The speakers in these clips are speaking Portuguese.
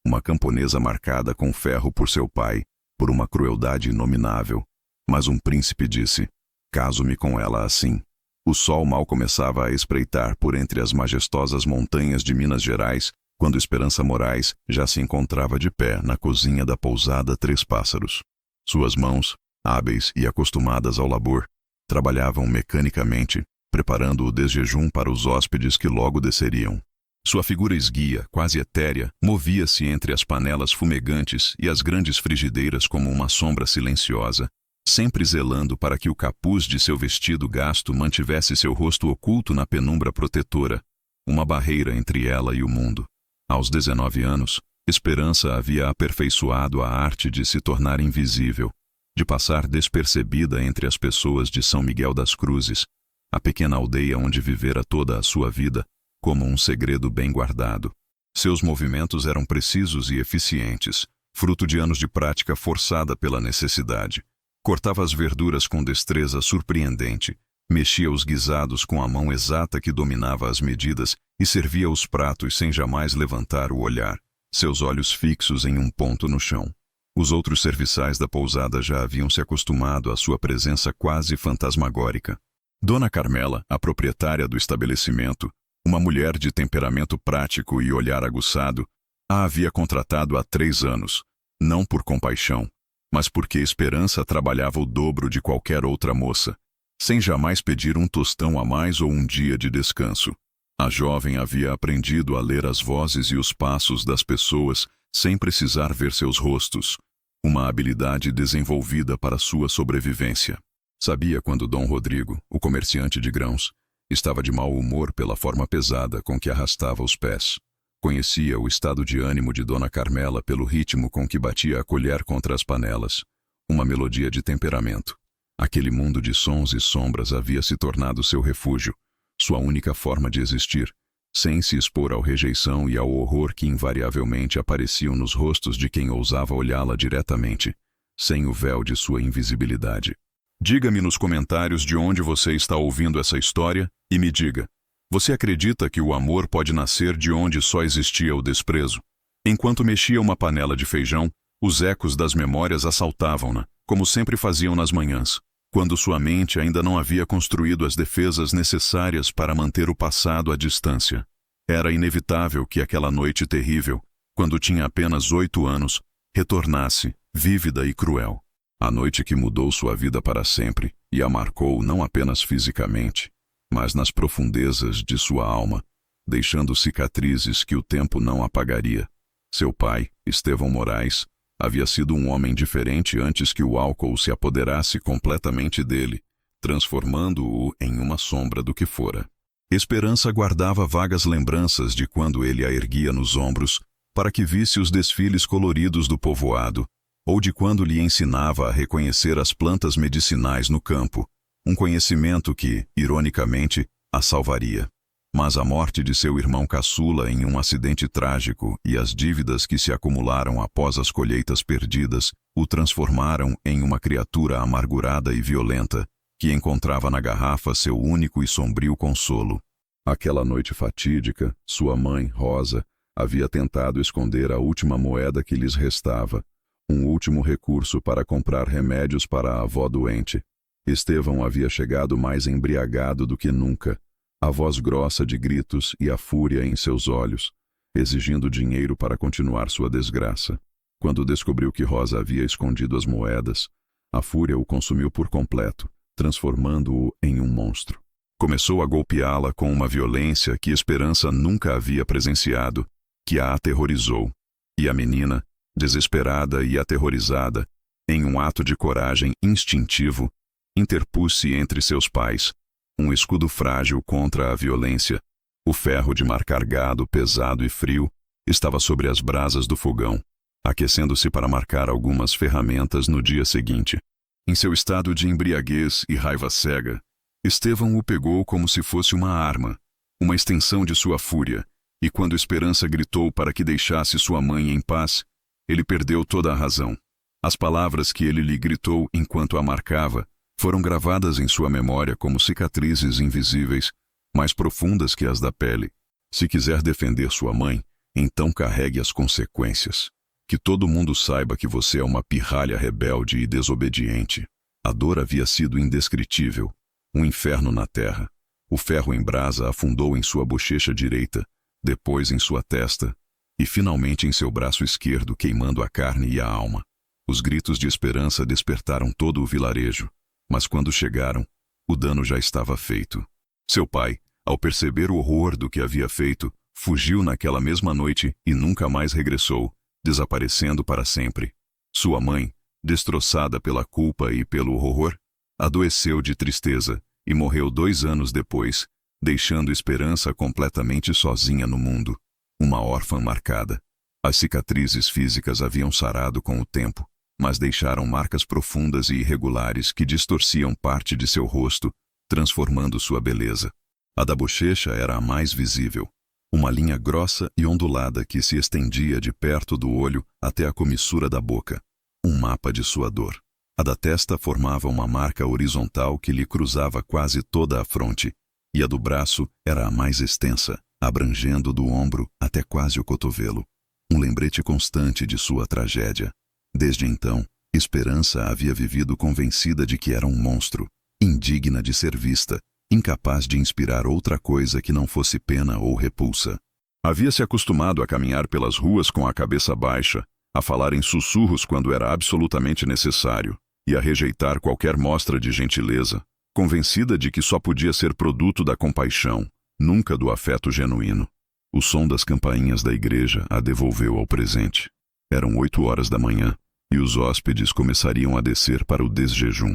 uma camponesa marcada com ferro por seu pai, por uma crueldade inominável. Mas um príncipe disse: caso-me com ela assim. O sol mal começava a espreitar por entre as majestosas montanhas de Minas Gerais, quando Esperança Moraes já se encontrava de pé na cozinha da pousada Três Pássaros. Suas mãos, hábeis e acostumadas ao labor, trabalhavam mecanicamente, preparando o desjejum para os hóspedes que logo desceriam. Sua figura esguia, quase etérea, movia-se entre as panelas fumegantes e as grandes frigideiras como uma sombra silenciosa, sempre zelando para que o capuz de seu vestido gasto mantivesse seu rosto oculto na penumbra protetora, uma barreira entre ela e o mundo. Aos 19 anos, Esperança havia aperfeiçoado a arte de se tornar invisível, de passar despercebida entre as pessoas de São Miguel das Cruzes, a pequena aldeia onde vivera toda a sua vida, como um segredo bem guardado. Seus movimentos eram precisos e eficientes, fruto de anos de prática forçada pela necessidade. Cortava as verduras com destreza surpreendente, mexia os guisados com a mão exata que dominava as medidas e servia os pratos sem jamais levantar o olhar, seus olhos fixos em um ponto no chão. Os outros serviçais da pousada já haviam se acostumado à sua presença quase fantasmagórica. Dona Carmela, a proprietária do estabelecimento, uma mulher de temperamento prático e olhar aguçado, a havia contratado há 3 anos, não por compaixão, mas porque Esperança trabalhava o dobro de qualquer outra moça, sem jamais pedir um tostão a mais ou um dia de descanso. A jovem havia aprendido a ler as vozes e os passos das pessoas sem precisar ver seus rostos, uma habilidade desenvolvida para sua sobrevivência. Sabia quando Dom Rodrigo, o comerciante de grãos, estava de mau humor pela forma pesada com que arrastava os pés. Conhecia o estado de ânimo de Dona Carmela pelo ritmo com que batia a colher contra as panelas, uma melodia de temperamento. Aquele mundo de sons e sombras havia se tornado seu refúgio, sua única forma de existir, sem se expor à rejeição e ao horror que invariavelmente apareciam nos rostos de quem ousava olhá-la diretamente, sem o véu de sua invisibilidade. Diga-me nos comentários de onde você está ouvindo essa história e me diga: você acredita que o amor pode nascer de onde só existia o desprezo? Enquanto mexia uma panela de feijão, os ecos das memórias assaltavam-na, como sempre faziam nas manhãs, quando sua mente ainda não havia construído as defesas necessárias para manter o passado à distância. Era inevitável que aquela noite terrível, quando tinha apenas 8 anos, retornasse, vívida e cruel. A noite que mudou sua vida para sempre e a marcou não apenas fisicamente, mas nas profundezas de sua alma, deixando cicatrizes que o tempo não apagaria. Seu pai, Estevão Moraes, havia sido um homem diferente antes que o álcool se apoderasse completamente dele, transformando-o em uma sombra do que fora. Esperança guardava vagas lembranças de quando ele a erguia nos ombros para que visse os desfiles coloridos do povoado, ou de quando lhe ensinava a reconhecer as plantas medicinais no campo, um conhecimento que, ironicamente, a salvaria. Mas a morte de seu irmão caçula em um acidente trágico e as dívidas que se acumularam após as colheitas perdidas o transformaram em uma criatura amargurada e violenta, que encontrava na garrafa seu único e sombrio consolo. Aquela noite fatídica, sua mãe, Rosa, havia tentado esconder a última moeda que lhes restava, um último recurso para comprar remédios para a avó doente. Estevão havia chegado mais embriagado do que nunca, a voz grossa de gritos e a fúria em seus olhos, exigindo dinheiro para continuar sua desgraça. Quando descobriu que Rosa havia escondido as moedas, a fúria o consumiu por completo, transformando-o em um monstro. Começou a golpeá-la com uma violência que Esperança nunca havia presenciado, que a aterrorizou. E a menina, desesperada e aterrorizada, em um ato de coragem instintivo, interpôs-se entre seus pais, um escudo frágil contra a violência. O ferro de marcar gado pesado e frio estava sobre as brasas do fogão, aquecendo-se para marcar algumas ferramentas no dia seguinte. Em seu estado de embriaguez e raiva cega, Estevão o pegou como se fosse uma arma, uma extensão de sua fúria, e quando Esperança gritou para que deixasse sua mãe em paz, ele perdeu toda a razão. As palavras que ele lhe gritou enquanto a marcava foram gravadas em sua memória como cicatrizes invisíveis, mais profundas que as da pele. Se quiser defender sua mãe, Então carregue as consequências. Que todo mundo saiba que você é uma pirralha rebelde e desobediente. A dor havia sido indescritível, um inferno na terra. O ferro em brasa afundou em sua bochecha direita, depois em sua testa, e finalmente em seu braço esquerdo, queimando a carne e a alma. Os gritos de esperança despertaram todo o vilarejo, mas quando chegaram, o dano já estava feito. Seu pai, ao perceber o horror do que havia feito, fugiu naquela mesma noite e nunca mais regressou, desaparecendo para sempre. Sua mãe, destroçada pela culpa e pelo horror, adoeceu de tristeza e morreu 2 anos depois, deixando Esperança completamente sozinha no mundo, uma órfã marcada. As cicatrizes físicas haviam sarado com o tempo, mas deixaram marcas profundas e irregulares que distorciam parte de seu rosto, transformando sua beleza. A da bochecha era a mais visível, uma linha grossa e ondulada que se estendia de perto do olho até a comissura da boca, um mapa de sua dor. A da testa formava uma marca horizontal que lhe cruzava quase toda a fronte, e a do braço era a mais extensa, abrangendo do ombro até quase o cotovelo, um lembrete constante de sua tragédia. Desde então, Esperança havia vivido convencida de que era um monstro, indigna de ser vista, incapaz de inspirar outra coisa que não fosse pena ou repulsa. Havia se acostumado a caminhar pelas ruas com a cabeça baixa, a falar em sussurros quando era absolutamente necessário, e a rejeitar qualquer mostra de gentileza, convencida de que só podia ser produto da compaixão, nunca do afeto genuíno. O som das campainhas da igreja a devolveu ao presente. Eram 8 horas da manhã, e os hóspedes começariam a descer para o desjejum.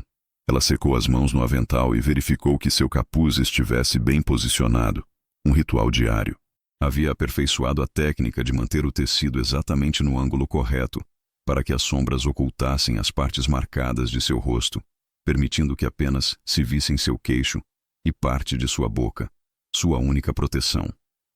Ela secou as mãos no avental e verificou que seu capuz estivesse bem posicionado. Um ritual diário. Havia aperfeiçoado a técnica de manter o tecido exatamente no ângulo correto, para que as sombras ocultassem as partes marcadas de seu rosto, permitindo que apenas se vissem seu queixo e parte de sua boca, sua única proteção.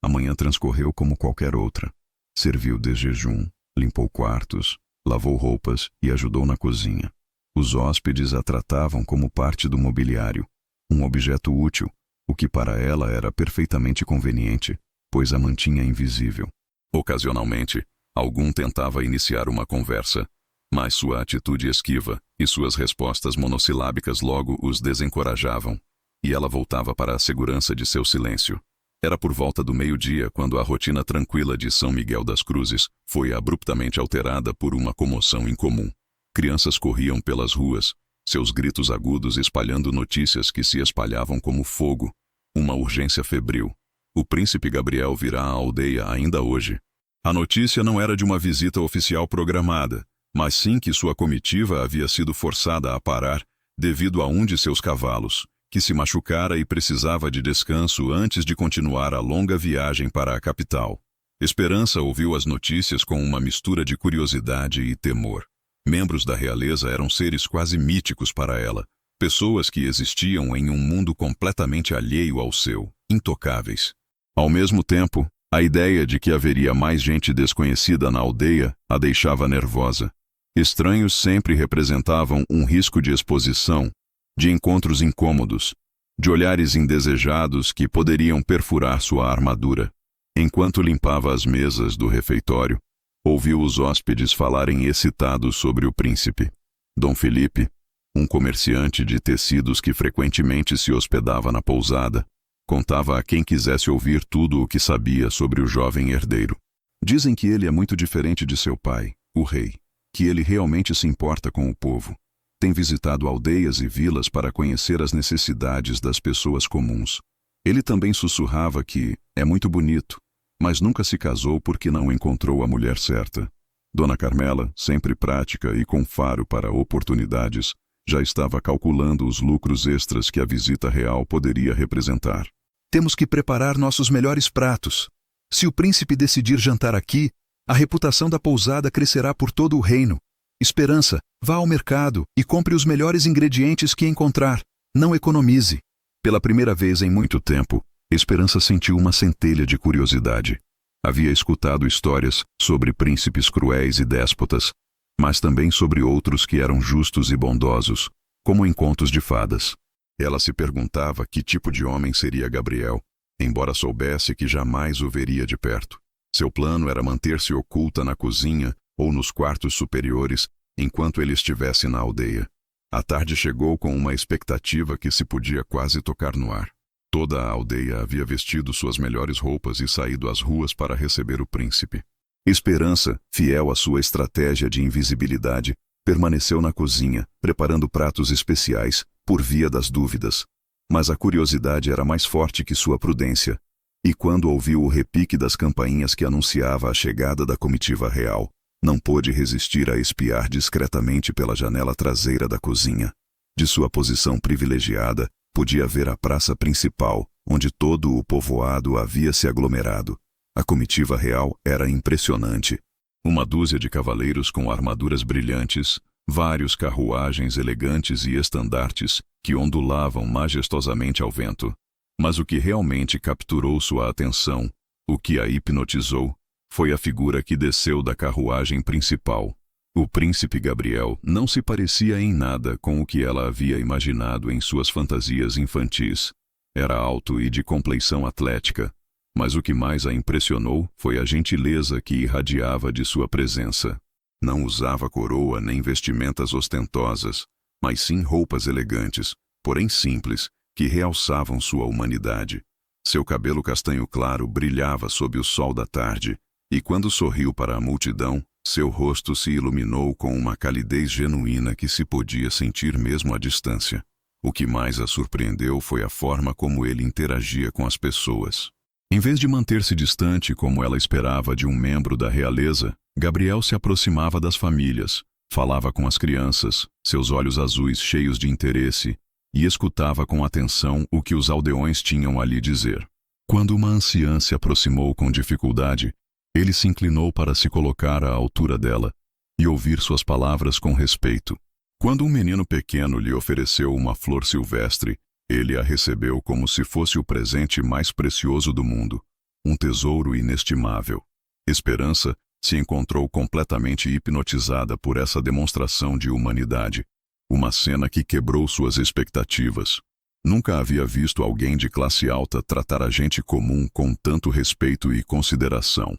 A manhã transcorreu como qualquer outra. Serviu desjejum, limpou quartos, lavou roupas e ajudou na cozinha. Os hóspedes a tratavam como parte do mobiliário, um objeto útil, o que para ela era perfeitamente conveniente, pois a mantinha invisível. Ocasionalmente, algum tentava iniciar uma conversa, mas sua atitude esquiva e suas respostas monossilábicas logo os desencorajavam, e ela voltava para a segurança de seu silêncio. Era por volta do meio-dia quando a rotina tranquila de São Miguel das Cruzes foi abruptamente alterada por uma comoção incomum. Crianças corriam pelas ruas, seus gritos agudos espalhando notícias que se espalhavam como fogo. Uma urgência febril. O príncipe Gabriel virá à aldeia ainda hoje. A notícia não era de uma visita oficial programada, mas sim que sua comitiva havia sido forçada a parar devido a um de seus cavalos, que se machucara e precisava de descanso antes de continuar a longa viagem para a capital. Esperança ouviu as notícias com uma mistura de curiosidade e temor. Membros da realeza eram seres quase míticos para ela, pessoas que existiam em um mundo completamente alheio ao seu, intocáveis. Ao mesmo tempo, a ideia de que haveria mais gente desconhecida na aldeia a deixava nervosa. Estranhos sempre representavam um risco de exposição, de encontros incômodos, de olhares indesejados que poderiam perfurar sua armadura. Enquanto limpava as mesas do refeitório, ouviu os hóspedes falarem excitados sobre o príncipe. Dom Felipe, um comerciante de tecidos que frequentemente se hospedava na pousada, contava a quem quisesse ouvir tudo o que sabia sobre o jovem herdeiro. Dizem que ele é muito diferente de seu pai, o rei, que ele realmente se importa com o povo. Tem visitado aldeias e vilas para conhecer as necessidades das pessoas comuns. Ele também sussurrava que é muito bonito, mas nunca se casou porque não encontrou a mulher certa. Dona Carmela, sempre prática e com faro para oportunidades, já estava calculando os lucros extras que a visita real poderia representar. Temos que preparar nossos melhores pratos. Se o príncipe decidir jantar aqui, a reputação da pousada crescerá por todo o reino. Esperança, vá ao mercado e compre os melhores ingredientes que encontrar. Não economize. Pela primeira vez em muito tempo, Esperança sentiu uma centelha de curiosidade. Havia escutado histórias sobre príncipes cruéis e déspotas, mas também sobre outros que eram justos e bondosos, como em contos de fadas. Ela se perguntava que tipo de homem seria Gabriel, embora soubesse que jamais o veria de perto. Seu plano era manter-se oculta na cozinha ou nos quartos superiores enquanto ele estivesse na aldeia. A tarde chegou com uma expectativa que se podia quase tocar no ar. Toda a aldeia havia vestido suas melhores roupas e saído às ruas para receber o príncipe. Esperança, fiel à sua estratégia de invisibilidade, permaneceu na cozinha, preparando pratos especiais, por via das dúvidas. Mas a curiosidade era mais forte que sua prudência. E quando ouviu o repique das campainhas que anunciava a chegada da comitiva real, não pôde resistir a espiar discretamente pela janela traseira da cozinha. De sua posição privilegiada, podia ver a praça principal, onde todo o povoado havia se aglomerado. A comitiva real era impressionante. Uma dúzia de cavaleiros com armaduras brilhantes, vários carruagens elegantes e estandartes que ondulavam majestosamente ao vento. Mas o que realmente capturou sua atenção, o que a hipnotizou, foi a figura que desceu da carruagem principal. O príncipe Gabriel não se parecia em nada com o que ela havia imaginado em suas fantasias infantis. Era alto e de compleição atlética, mas o que mais a impressionou foi a gentileza que irradiava de sua presença. Não usava coroa nem vestimentas ostentosas, mas sim roupas elegantes, porém simples, que realçavam sua humanidade. Seu cabelo castanho claro brilhava sob o sol da tarde, e quando sorriu para a multidão, seu rosto se iluminou com uma calidez genuína que se podia sentir mesmo à distância. O que mais a surpreendeu foi a forma como ele interagia com as pessoas. Em vez de manter-se distante como ela esperava de um membro da realeza, Gabriel se aproximava das famílias, falava com as crianças, seus olhos azuis cheios de interesse, e escutava com atenção o que os aldeões tinham a lhe dizer. Quando uma anciã se aproximou com dificuldade, ele se inclinou para se colocar à altura dela e ouvir suas palavras com respeito. Quando um menino pequeno lhe ofereceu uma flor silvestre, ele a recebeu como se fosse o presente mais precioso do mundo, um tesouro inestimável. Esperança se encontrou completamente hipnotizada por essa demonstração de humanidade, uma cena que quebrou suas expectativas. Nunca havia visto alguém de classe alta tratar a gente comum com tanto respeito e consideração.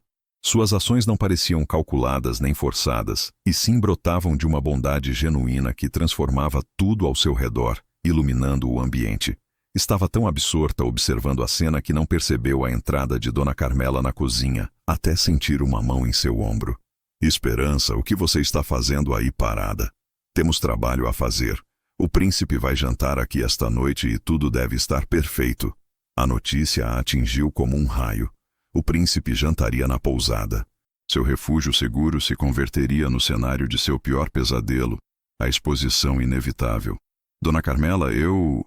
Suas ações não pareciam calculadas nem forçadas, e sim brotavam de uma bondade genuína que transformava tudo ao seu redor, iluminando o ambiente. Estava tão absorta observando a cena que não percebeu a entrada de Dona Carmela na cozinha, até sentir uma mão em seu ombro. Esperança, o que você está fazendo aí parada? Temos trabalho a fazer. O príncipe vai jantar aqui esta noite e tudo deve estar perfeito. A notícia a atingiu como um raio. O príncipe jantaria na pousada. Seu refúgio seguro se converteria no cenário de seu pior pesadelo, a exposição inevitável. Dona Carmela, eu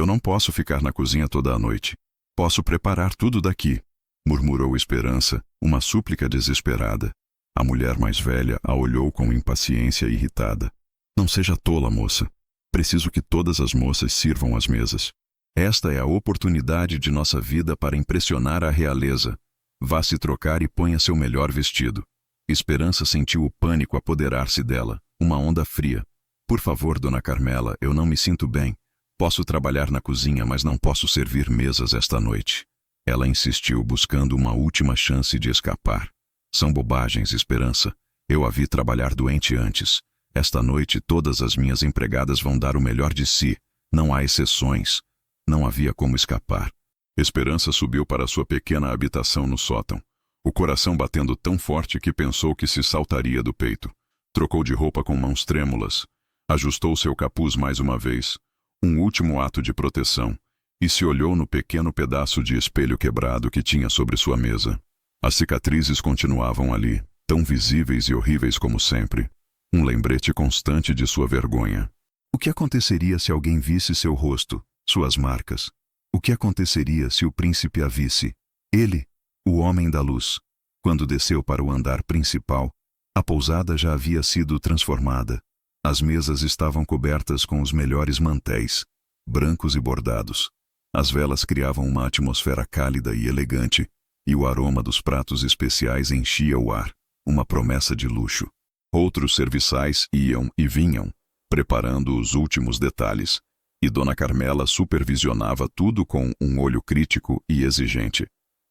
não posso ficar na cozinha toda a noite. Posso preparar tudo daqui, murmurou Esperança, uma súplica desesperada. A mulher mais velha a olhou com impaciência irritada. Não seja tola, moça. Preciso que todas as moças sirvam as mesas. Esta é a oportunidade de nossa vida para impressionar a realeza. Vá se trocar e ponha seu melhor vestido. Esperança sentiu o pânico apoderar-se dela, uma onda fria. Por favor, Dona Carmela, eu não me sinto bem. Posso trabalhar na cozinha, mas não posso servir mesas esta noite. Ela insistiu, buscando uma última chance de escapar. São bobagens, Esperança. Eu a vi trabalhar doente antes. Esta noite todas as minhas empregadas vão dar o melhor de si. Não há exceções. Não havia como escapar. Esperança subiu para sua pequena habitação no sótão, o coração batendo tão forte que pensou que se saltaria do peito. Trocou de roupa com mãos trêmulas, ajustou seu capuz mais uma vez, um último ato de proteção, e se olhou no pequeno pedaço de espelho quebrado que tinha sobre sua mesa. As cicatrizes continuavam ali, tão visíveis e horríveis como sempre, um lembrete constante de sua vergonha. O que aconteceria se alguém visse seu rosto, suas marcas? O que aconteceria se o príncipe a visse? Ele, o homem da luz. Quando desceu para o andar principal, a pousada já havia sido transformada. As mesas estavam cobertas com os melhores mantéis, brancos e bordados. As velas criavam uma atmosfera cálida e elegante, e o aroma dos pratos especiais enchia o ar, uma promessa de luxo. Outros serviçais iam e vinham, preparando os últimos detalhes, e Dona Carmela supervisionava tudo com um olho crítico e exigente.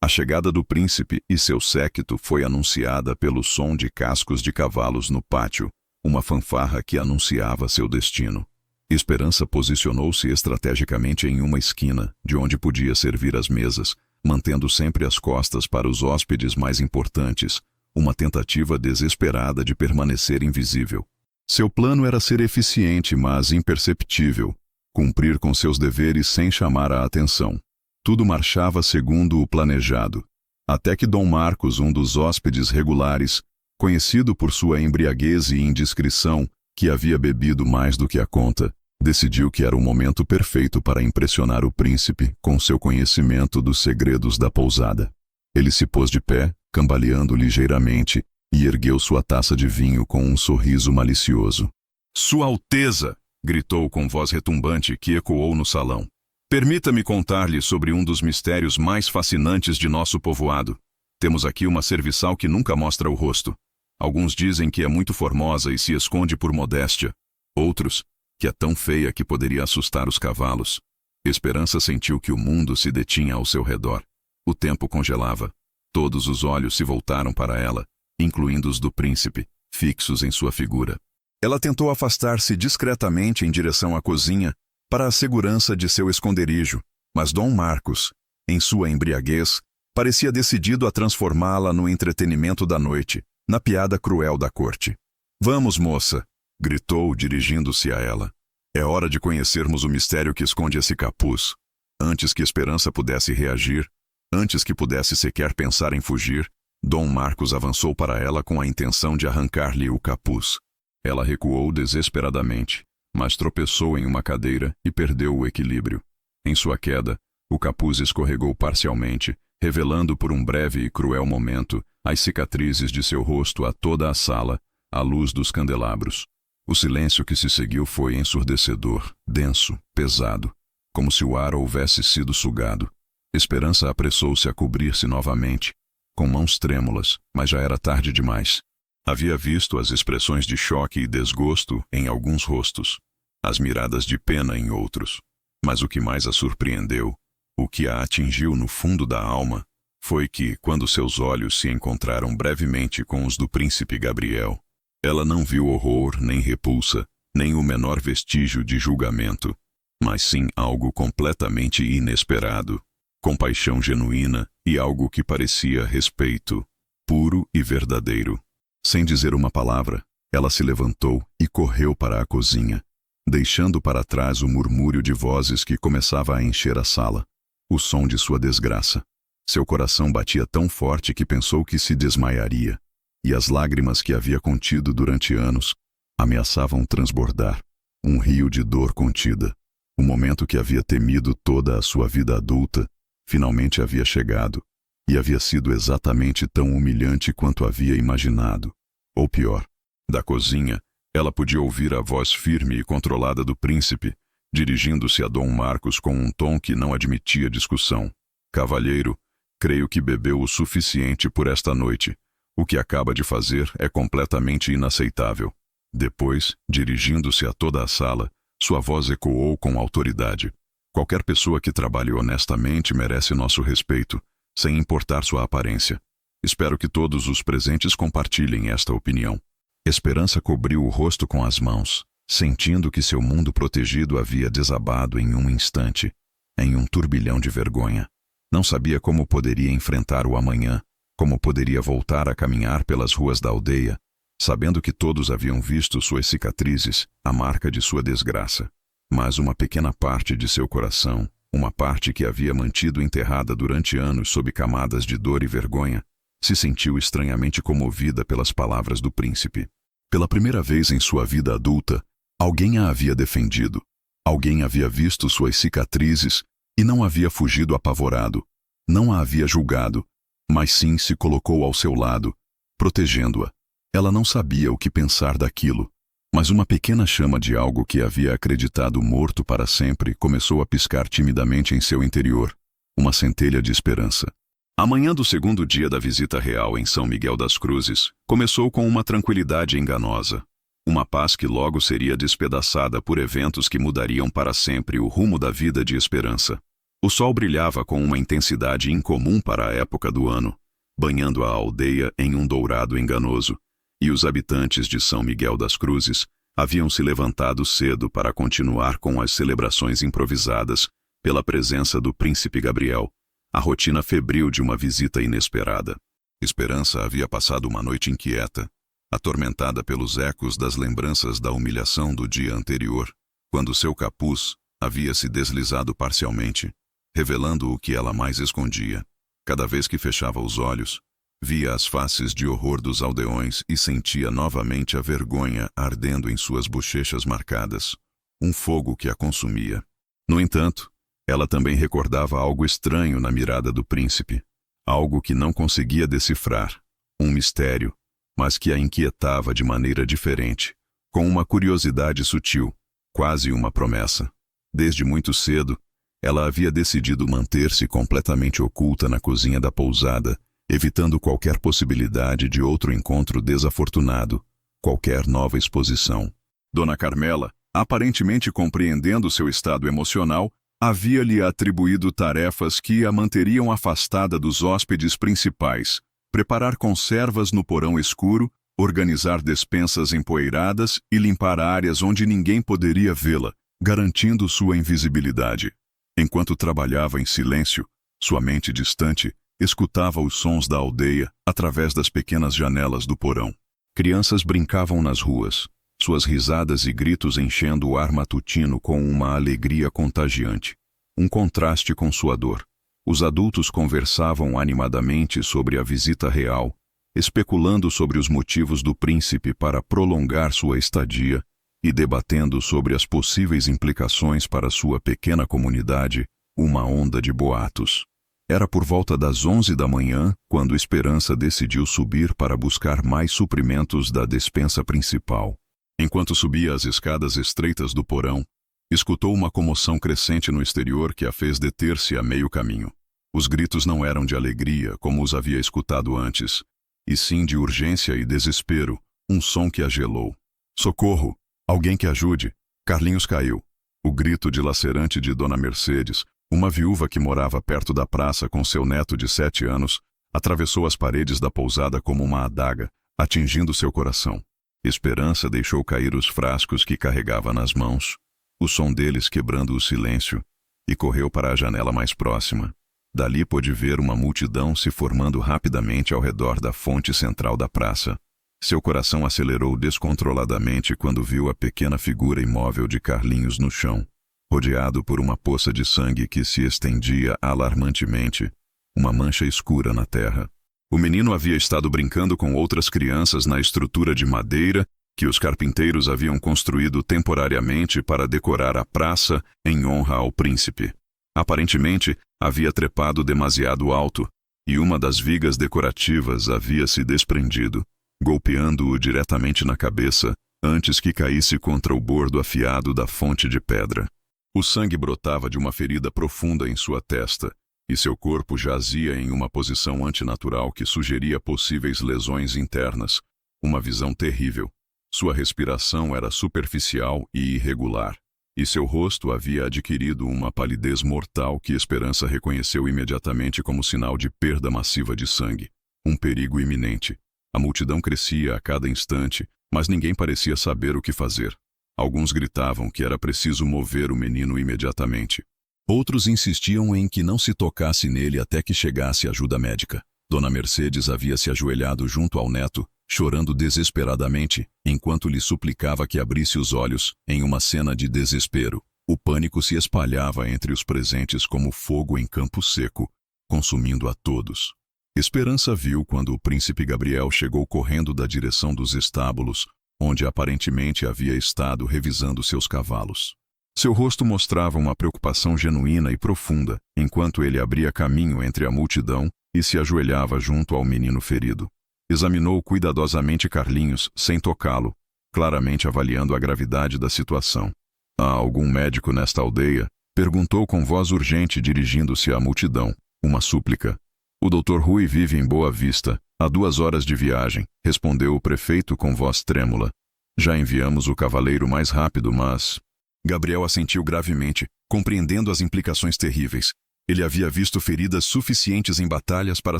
A chegada do príncipe e seu séquito foi anunciada pelo som de cascos de cavalos no pátio, uma fanfarra que anunciava seu destino. Esperança posicionou-se estrategicamente em uma esquina, de onde podia servir as mesas, mantendo sempre as costas para os hóspedes mais importantes, uma tentativa desesperada de permanecer invisível. Seu plano era ser eficiente, mas imperceptível, cumprir com seus deveres sem chamar a atenção. Tudo marchava segundo o planejado, até que Dom Marcos, um dos hóspedes regulares, conhecido por sua embriaguez e indiscrição, que havia bebido mais do que a conta, decidiu que era o momento perfeito para impressionar o príncipe com seu conhecimento dos segredos da pousada. Ele se pôs de pé, cambaleando ligeiramente, e ergueu sua taça de vinho com um sorriso malicioso. "Sua Alteza!" gritou com voz retumbante que ecoou no salão. "Permita-me contar-lhe sobre um dos mistérios mais fascinantes de nosso povoado. Temos aqui uma serviçal que nunca mostra o rosto. Alguns dizem que é muito formosa e se esconde por modéstia. Outros, que é tão feia que poderia assustar os cavalos." Esperança sentiu que o mundo se detinha ao seu redor. O tempo congelava. Todos os olhos se voltaram para ela, incluindo os do príncipe, fixos em sua figura. Ela tentou afastar-se discretamente em direção à cozinha, para a segurança de seu esconderijo, mas Dom Marcos, em sua embriaguez, parecia decidido a transformá-la no entretenimento da noite, na piada cruel da corte. "Vamos, moça!" gritou, dirigindo-se a ela. "É hora de conhecermos o mistério que esconde esse capuz." Antes que Esperança pudesse reagir, antes que pudesse sequer pensar em fugir, Dom Marcos avançou para ela com a intenção de arrancar-lhe o capuz. Ela recuou desesperadamente, mas tropeçou em uma cadeira e perdeu o equilíbrio. Em sua queda, o capuz escorregou parcialmente, revelando por um breve e cruel momento as cicatrizes de seu rosto a toda a sala, à luz dos candelabros. O silêncio que se seguiu foi ensurdecedor, denso, pesado, como se o ar houvesse sido sugado. Esperança apressou-se a cobrir-se novamente, com mãos trêmulas, mas já era tarde demais. Havia visto as expressões de choque e desgosto em alguns rostos, as miradas de pena em outros. Mas o que mais a surpreendeu, o que a atingiu no fundo da alma, foi que, quando seus olhos se encontraram brevemente com os do príncipe Gabriel, ela não viu horror, nem repulsa, nem o menor vestígio de julgamento, mas sim algo completamente inesperado, compaixão genuína e algo que parecia respeito, puro e verdadeiro. Sem dizer uma palavra, ela se levantou e correu para a cozinha, deixando para trás o murmúrio de vozes que começava a encher a sala, o som de sua desgraça. Seu coração batia tão forte que pensou que se desmaiaria, e as lágrimas que havia contido durante anos ameaçavam transbordar, um rio de dor contida. O momento que havia temido toda a sua vida adulta finalmente havia chegado, e havia sido exatamente tão humilhante quanto havia imaginado. Ou pior, da cozinha, ela podia ouvir a voz firme e controlada do príncipe, dirigindo-se a Dom Marcos com um tom que não admitia discussão. "Cavalheiro, creio que bebeu o suficiente por esta noite. O que acaba de fazer é completamente inaceitável." Depois, dirigindo-se a toda a sala, sua voz ecoou com autoridade. "Qualquer pessoa que trabalhe honestamente merece nosso respeito, sem importar sua aparência. Espero que todos os presentes compartilhem esta opinião." Esperança cobriu o rosto com as mãos, sentindo que seu mundo protegido havia desabado em um instante, em um turbilhão de vergonha. Não sabia como poderia enfrentar o amanhã, como poderia voltar a caminhar pelas ruas da aldeia, sabendo que todos haviam visto suas cicatrizes, a marca de sua desgraça. Mas uma pequena parte de seu coração, uma parte que havia mantido enterrada durante anos sob camadas de dor e vergonha, se sentiu estranhamente comovida pelas palavras do príncipe. Pela primeira vez em sua vida adulta, alguém a havia defendido. Alguém havia visto suas cicatrizes e não havia fugido apavorado. Não a havia julgado, mas sim se colocou ao seu lado, protegendo-a. Ela não sabia o que pensar daquilo, mas uma pequena chama de algo que havia acreditado morto para sempre começou a piscar timidamente em seu interior, uma centelha de esperança. A manhã do segundo dia da visita real em São Miguel das Cruzes começou com uma tranquilidade enganosa, uma paz que logo seria despedaçada por eventos que mudariam para sempre o rumo da vida de Esperança. O sol brilhava com uma intensidade incomum para a época do ano, banhando a aldeia em um dourado enganoso, e os habitantes de São Miguel das Cruzes haviam se levantado cedo para continuar com as celebrações improvisadas pela presença do príncipe Gabriel, a rotina febril de uma visita inesperada. Esperança havia passado uma noite inquieta, atormentada pelos ecos das lembranças da humilhação do dia anterior, quando seu capuz havia se deslizado parcialmente, revelando o que ela mais escondia. Cada vez que fechava os olhos, via as faces de horror dos aldeões e sentia novamente a vergonha ardendo em suas bochechas marcadas, um fogo que a consumia. No entanto, ela também recordava algo estranho na mirada do príncipe, algo que não conseguia decifrar, um mistério, mas que a inquietava de maneira diferente, com uma curiosidade sutil, quase uma promessa. Desde muito cedo, ela havia decidido manter-se completamente oculta na cozinha da pousada, evitando qualquer possibilidade de outro encontro desafortunado, qualquer nova exposição. Dona Carmela, aparentemente compreendendo seu estado emocional, havia-lhe atribuído tarefas que a manteriam afastada dos hóspedes principais: preparar conservas no porão escuro, organizar despensas empoeiradas e limpar áreas onde ninguém poderia vê-la, garantindo sua invisibilidade. Enquanto trabalhava em silêncio, sua mente distante escutava os sons da aldeia através das pequenas janelas do porão. Crianças brincavam nas ruas, suas risadas e gritos enchendo o ar matutino com uma alegria contagiante, um contraste com sua dor. Os adultos conversavam animadamente sobre a visita real, especulando sobre os motivos do príncipe para prolongar sua estadia e debatendo sobre as possíveis implicações para sua pequena comunidade, uma onda de boatos. Era por volta das 11 da manhã, quando Esperança decidiu subir para buscar mais suprimentos da despensa principal. Enquanto subia as escadas estreitas do porão, escutou uma comoção crescente no exterior que a fez deter-se a meio caminho. Os gritos não eram de alegria, como os havia escutado antes, e sim de urgência e desespero, um som que a gelou. Socorro! Alguém que ajude! Carlinhos caiu. O grito dilacerante de Dona Mercedes, uma viúva que morava perto da praça com seu neto de 7 anos, atravessou as paredes da pousada como uma adaga, atingindo seu coração. Esperança deixou cair os frascos que carregava nas mãos, o som deles quebrando o silêncio, e correu para a janela mais próxima. Dali pôde ver uma multidão se formando rapidamente ao redor da fonte central da praça. Seu coração acelerou descontroladamente quando viu a pequena figura imóvel de Carlinhos no chão, rodeado por uma poça de sangue que se estendia alarmantemente, uma mancha escura na terra. O menino havia estado brincando com outras crianças na estrutura de madeira que os carpinteiros haviam construído temporariamente para decorar a praça em honra ao príncipe. Aparentemente, havia trepado demasiado alto, e uma das vigas decorativas havia se desprendido, golpeando-o diretamente na cabeça antes que caísse contra o bordo afiado da fonte de pedra. O sangue brotava de uma ferida profunda em sua testa, e seu corpo jazia em uma posição antinatural que sugeria possíveis lesões internas, uma visão terrível. Sua respiração era superficial e irregular, e seu rosto havia adquirido uma palidez mortal que Esperança reconheceu imediatamente como sinal de perda massiva de sangue, um perigo iminente. A multidão crescia a cada instante, mas ninguém parecia saber o que fazer. Alguns gritavam que era preciso mover o menino imediatamente. Outros insistiam em que não se tocasse nele até que chegasse ajuda médica. Dona Mercedes havia se ajoelhado junto ao neto, chorando desesperadamente, enquanto lhe suplicava que abrisse os olhos, em uma cena de desespero. O pânico se espalhava entre os presentes como fogo em campo seco, consumindo a todos. Esperança viu quando o príncipe Gabriel chegou correndo da direção dos estábulos, onde aparentemente havia estado revisando seus cavalos. Seu rosto mostrava uma preocupação genuína e profunda, enquanto ele abria caminho entre a multidão e se ajoelhava junto ao menino ferido. Examinou cuidadosamente Carlinhos, sem tocá-lo, claramente avaliando a gravidade da situação. — Há algum médico nesta aldeia? Perguntou com voz urgente, dirigindo-se à multidão. Uma súplica. — O Dr. Rui vive em Boa Vista, a 2 horas de viagem, respondeu o prefeito com voz trêmula. Já enviamos o cavaleiro mais rápido, mas... Gabriel assentiu gravemente, compreendendo as implicações terríveis. Ele havia visto feridas suficientes em batalhas para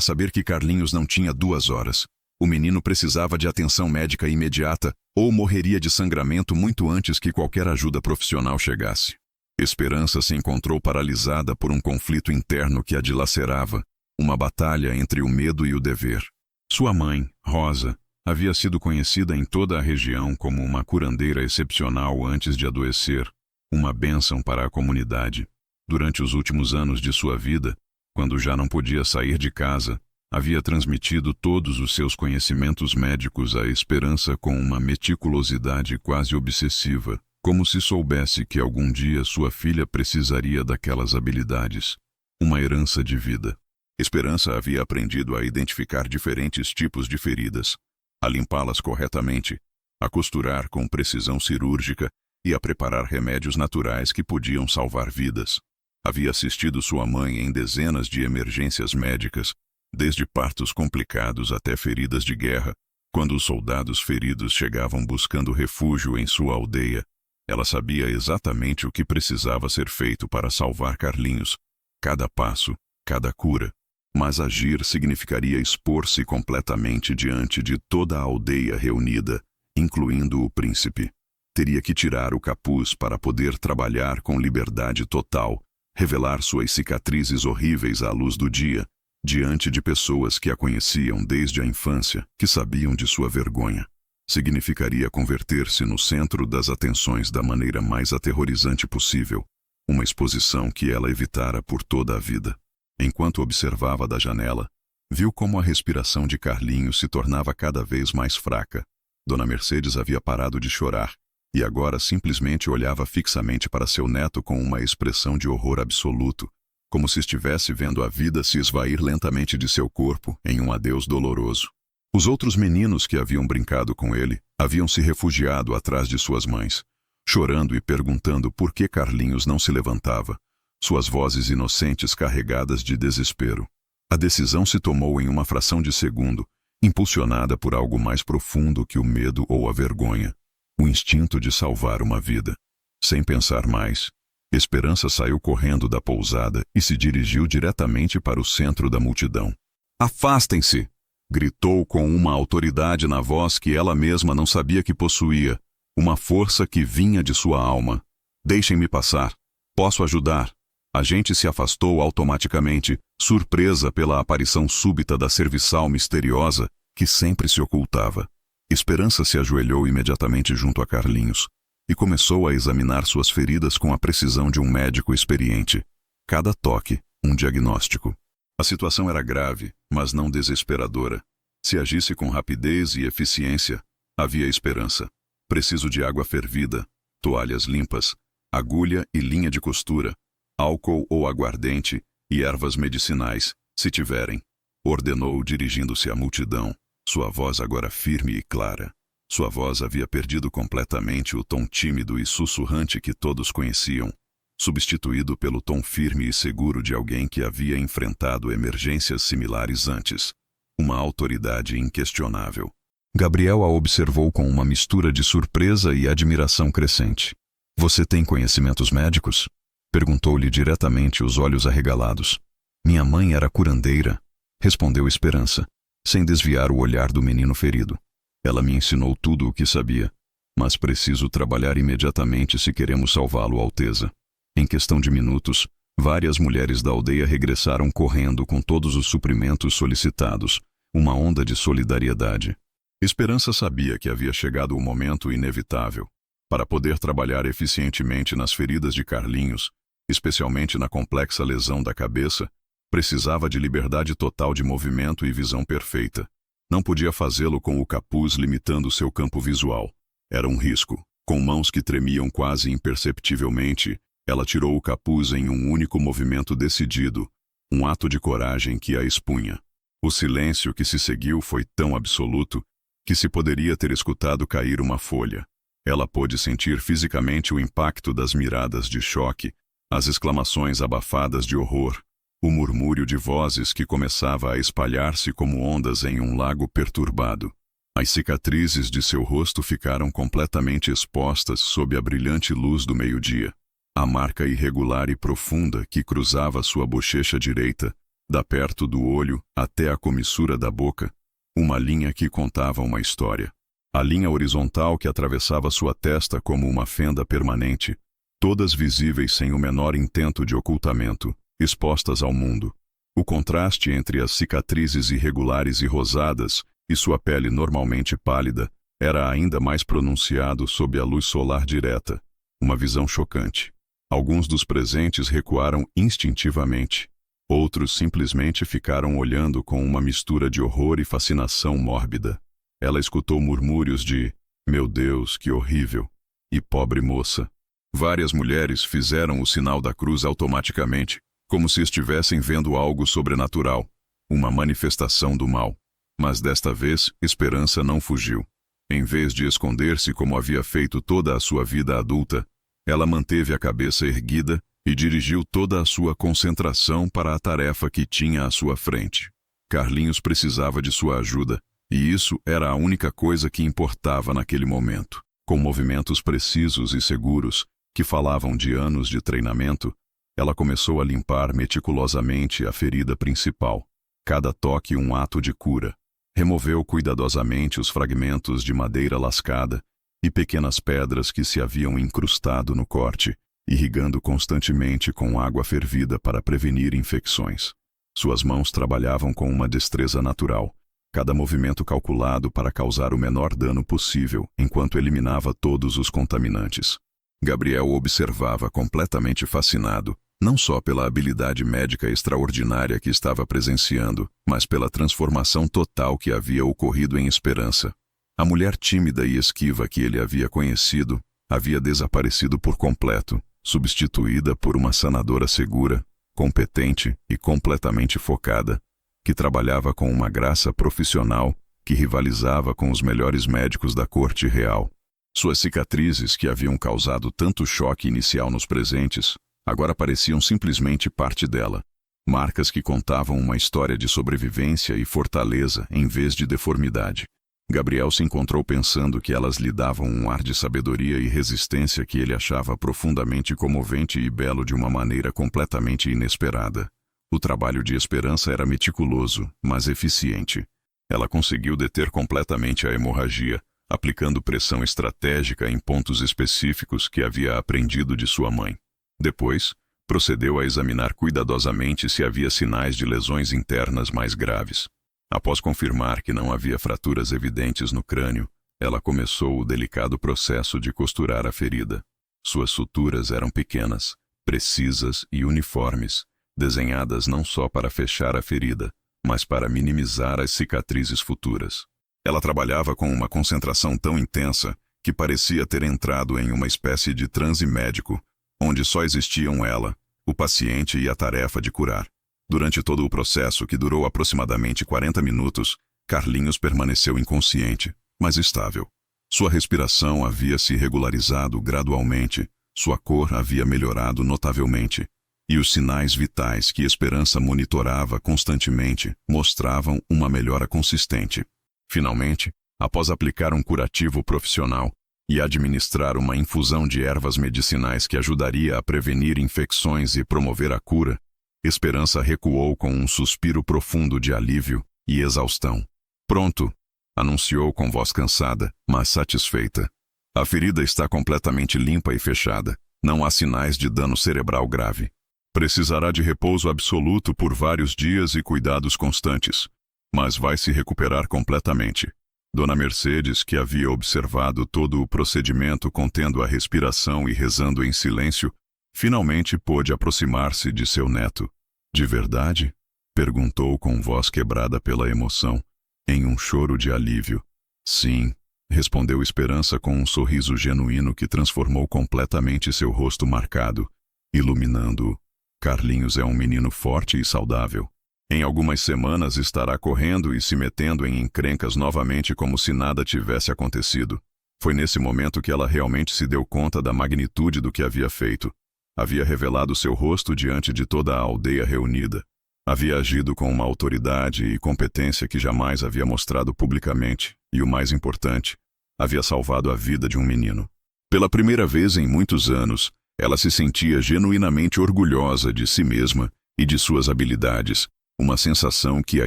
saber que Carlinhos não tinha 2 horas. O menino precisava de atenção médica imediata ou morreria de sangramento muito antes que qualquer ajuda profissional chegasse. Esperança se encontrou paralisada por um conflito interno que a dilacerava, uma batalha entre o medo e o dever. Sua mãe, Rosa, havia sido conhecida em toda a região como uma curandeira excepcional antes de adoecer, uma bênção para a comunidade. Durante os últimos anos de sua vida, quando já não podia sair de casa, havia transmitido todos os seus conhecimentos médicos à Esperança com uma meticulosidade quase obsessiva, como se soubesse que algum dia sua filha precisaria daquelas habilidades. Uma herança de vida. Esperança havia aprendido a identificar diferentes tipos de feridas, a limpá-las corretamente, a costurar com precisão cirúrgica e a preparar remédios naturais que podiam salvar vidas. Havia assistido sua mãe em dezenas de emergências médicas, desde partos complicados até feridas de guerra. Quando os soldados feridos chegavam buscando refúgio em sua aldeia, ela sabia exatamente o que precisava ser feito para salvar Carlinhos, cada passo, cada cura. Mas agir significaria expor-se completamente diante de toda a aldeia reunida, incluindo o príncipe. Teria que tirar o capuz para poder trabalhar com liberdade total, revelar suas cicatrizes horríveis à luz do dia, diante de pessoas que a conheciam desde a infância, que sabiam de sua vergonha. Significaria converter-se no centro das atenções da maneira mais aterrorizante possível, uma exposição que ela evitara por toda a vida. Enquanto observava da janela, viu como a respiração de Carlinhos se tornava cada vez mais fraca. Dona Mercedes havia parado de chorar, e agora simplesmente olhava fixamente para seu neto com uma expressão de horror absoluto, como se estivesse vendo a vida se esvair lentamente de seu corpo em um adeus doloroso. Os outros meninos que haviam brincado com ele haviam se refugiado atrás de suas mães, chorando e perguntando por que Carlinhos não se levantava, suas vozes inocentes carregadas de desespero. A decisão se tomou em uma fração de segundo, impulsionada por algo mais profundo que o medo ou a vergonha, o instinto de salvar uma vida. Sem pensar mais, Esperança saiu correndo da pousada e se dirigiu diretamente para o centro da multidão. "Afastem-se!" gritou com uma autoridade na voz que ela mesma não sabia que possuía, uma força que vinha de sua alma. "Deixem-me passar. Posso ajudar." A gente se afastou automaticamente, surpresa pela aparição súbita da serviçal misteriosa que sempre se ocultava. Esperança se ajoelhou imediatamente junto a Carlinhos e começou a examinar suas feridas com a precisão de um médico experiente. Cada toque, um diagnóstico. A situação era grave, mas não desesperadora. Se agisse com rapidez e eficiência, havia esperança. Preciso de água fervida, toalhas limpas, agulha e linha de costura, álcool ou aguardente e ervas medicinais, se tiverem, ordenou dirigindo-se à multidão, sua voz agora firme e clara. Sua voz havia perdido completamente o tom tímido e sussurrante que todos conheciam, substituído pelo tom firme e seguro de alguém que havia enfrentado emergências similares antes. Uma autoridade inquestionável. Gabriel a observou com uma mistura de surpresa e admiração crescente. "Você tem conhecimentos médicos?" Perguntou-lhe diretamente, os olhos arregalados. "Minha mãe era curandeira", respondeu Esperança, sem desviar o olhar do menino ferido. "Ela me ensinou tudo o que sabia, mas preciso trabalhar imediatamente se queremos salvá-lo, Alteza." Em questão de minutos, várias mulheres da aldeia regressaram correndo com todos os suprimentos solicitados, uma onda de solidariedade. Esperança sabia que havia chegado o momento inevitável. Para poder trabalhar eficientemente nas feridas de Carlinhos, especialmente na complexa lesão da cabeça, precisava de liberdade total de movimento e visão perfeita. Não podia fazê-lo com o capuz limitando seu campo visual. Era um risco. Com mãos que tremiam quase imperceptivelmente, ela tirou o capuz em um único movimento decidido, um ato de coragem que a expunha. O silêncio que se seguiu foi tão absoluto que se poderia ter escutado cair uma folha. Ela pôde sentir fisicamente o impacto das miradas de choque, as exclamações abafadas de horror, o murmúrio de vozes que começava a espalhar-se como ondas em um lago perturbado. As cicatrizes de seu rosto ficaram completamente expostas sob a brilhante luz do meio-dia. A marca irregular e profunda que cruzava sua bochecha direita, da perto do olho até a comissura da boca, uma linha que contava uma história. A linha horizontal que atravessava sua testa como uma fenda permanente, todas visíveis sem o menor intento de ocultamento, expostas ao mundo. O contraste entre as cicatrizes irregulares e rosadas e sua pele normalmente pálida era ainda mais pronunciado sob a luz solar direta, uma visão chocante. Alguns dos presentes recuaram instintivamente. Outros simplesmente ficaram olhando com uma mistura de horror e fascinação mórbida. Ela escutou murmúrios de "Meu Deus, que horrível!" e "Pobre moça." Várias mulheres fizeram o sinal da cruz automaticamente, como se estivessem vendo algo sobrenatural, uma manifestação do mal. Mas desta vez, Esperança não fugiu. Em vez de esconder-se como havia feito toda a sua vida adulta, ela manteve a cabeça erguida e dirigiu toda a sua concentração para a tarefa que tinha à sua frente. Carlinhos precisava de sua ajuda, e isso era a única coisa que importava naquele momento. Com movimentos precisos e seguros, que falavam de anos de treinamento, ela começou a limpar meticulosamente a ferida principal, cada toque um ato de cura. Removeu cuidadosamente os fragmentos de madeira lascada e pequenas pedras que se haviam incrustado no corte, irrigando constantemente com água fervida para prevenir infecções. Suas mãos trabalhavam com uma destreza natural, cada movimento calculado para causar o menor dano possível enquanto eliminava todos os contaminantes. Gabriel observava completamente fascinado, não só pela habilidade médica extraordinária que estava presenciando, mas pela transformação total que havia ocorrido em Esperança. A mulher tímida e esquiva que ele havia conhecido havia desaparecido por completo, substituída por uma sanadora segura, competente e completamente focada, que trabalhava com uma graça profissional que rivalizava com os melhores médicos da corte real. Suas cicatrizes, que haviam causado tanto choque inicial nos presentes, agora pareciam simplesmente parte dela. Marcas que contavam uma história de sobrevivência e fortaleza em vez de deformidade. Gabriel se encontrou pensando que elas lhe davam um ar de sabedoria e resistência que ele achava profundamente comovente e belo de uma maneira completamente inesperada. O trabalho de Esperança era meticuloso, mas eficiente. Ela conseguiu deter completamente a hemorragia, aplicando pressão estratégica em pontos específicos que havia aprendido de sua mãe. Depois, procedeu a examinar cuidadosamente se havia sinais de lesões internas mais graves. Após confirmar que não havia fraturas evidentes no crânio, ela começou o delicado processo de costurar a ferida. Suas suturas eram pequenas, precisas e uniformes, desenhadas não só para fechar a ferida, mas para minimizar as cicatrizes futuras. Ela trabalhava com uma concentração tão intensa que parecia ter entrado em uma espécie de transe médico, onde só existiam ela, o paciente e a tarefa de curar. Durante todo o processo, que durou aproximadamente 40 minutos, Carlinhos permaneceu inconsciente, mas estável. Sua respiração havia se regularizado gradualmente, sua cor havia melhorado notavelmente, e os sinais vitais que Esperança monitorava constantemente mostravam uma melhora consistente. Finalmente, após aplicar um curativo profissional e administrar uma infusão de ervas medicinais que ajudaria a prevenir infecções e promover a cura, Esperança recuou com um suspiro profundo de alívio e exaustão. "Pronto", anunciou com voz cansada, mas satisfeita. "A ferida está completamente limpa e fechada. Não há sinais de dano cerebral grave. Precisará de repouso absoluto por vários dias e cuidados constantes, mas vai se recuperar completamente." Dona Mercedes, que havia observado todo o procedimento contendo a respiração e rezando em silêncio, finalmente pôde aproximar-se de seu neto. "De verdade?" perguntou com voz quebrada pela emoção, em um choro de alívio. "Sim", respondeu Esperança com um sorriso genuíno que transformou completamente seu rosto marcado, iluminando-o. "Carlinhos é um menino forte e saudável. Em algumas semanas estará correndo e se metendo em encrencas novamente como se nada tivesse acontecido." Foi nesse momento que ela realmente se deu conta da magnitude do que havia feito. Havia revelado seu rosto diante de toda a aldeia reunida. Havia agido com uma autoridade e competência que jamais havia mostrado publicamente, e o mais importante, havia salvado a vida de um menino. Pela primeira vez em muitos anos, Ela se sentia genuinamente orgulhosa de si mesma e de suas habilidades, uma sensação que a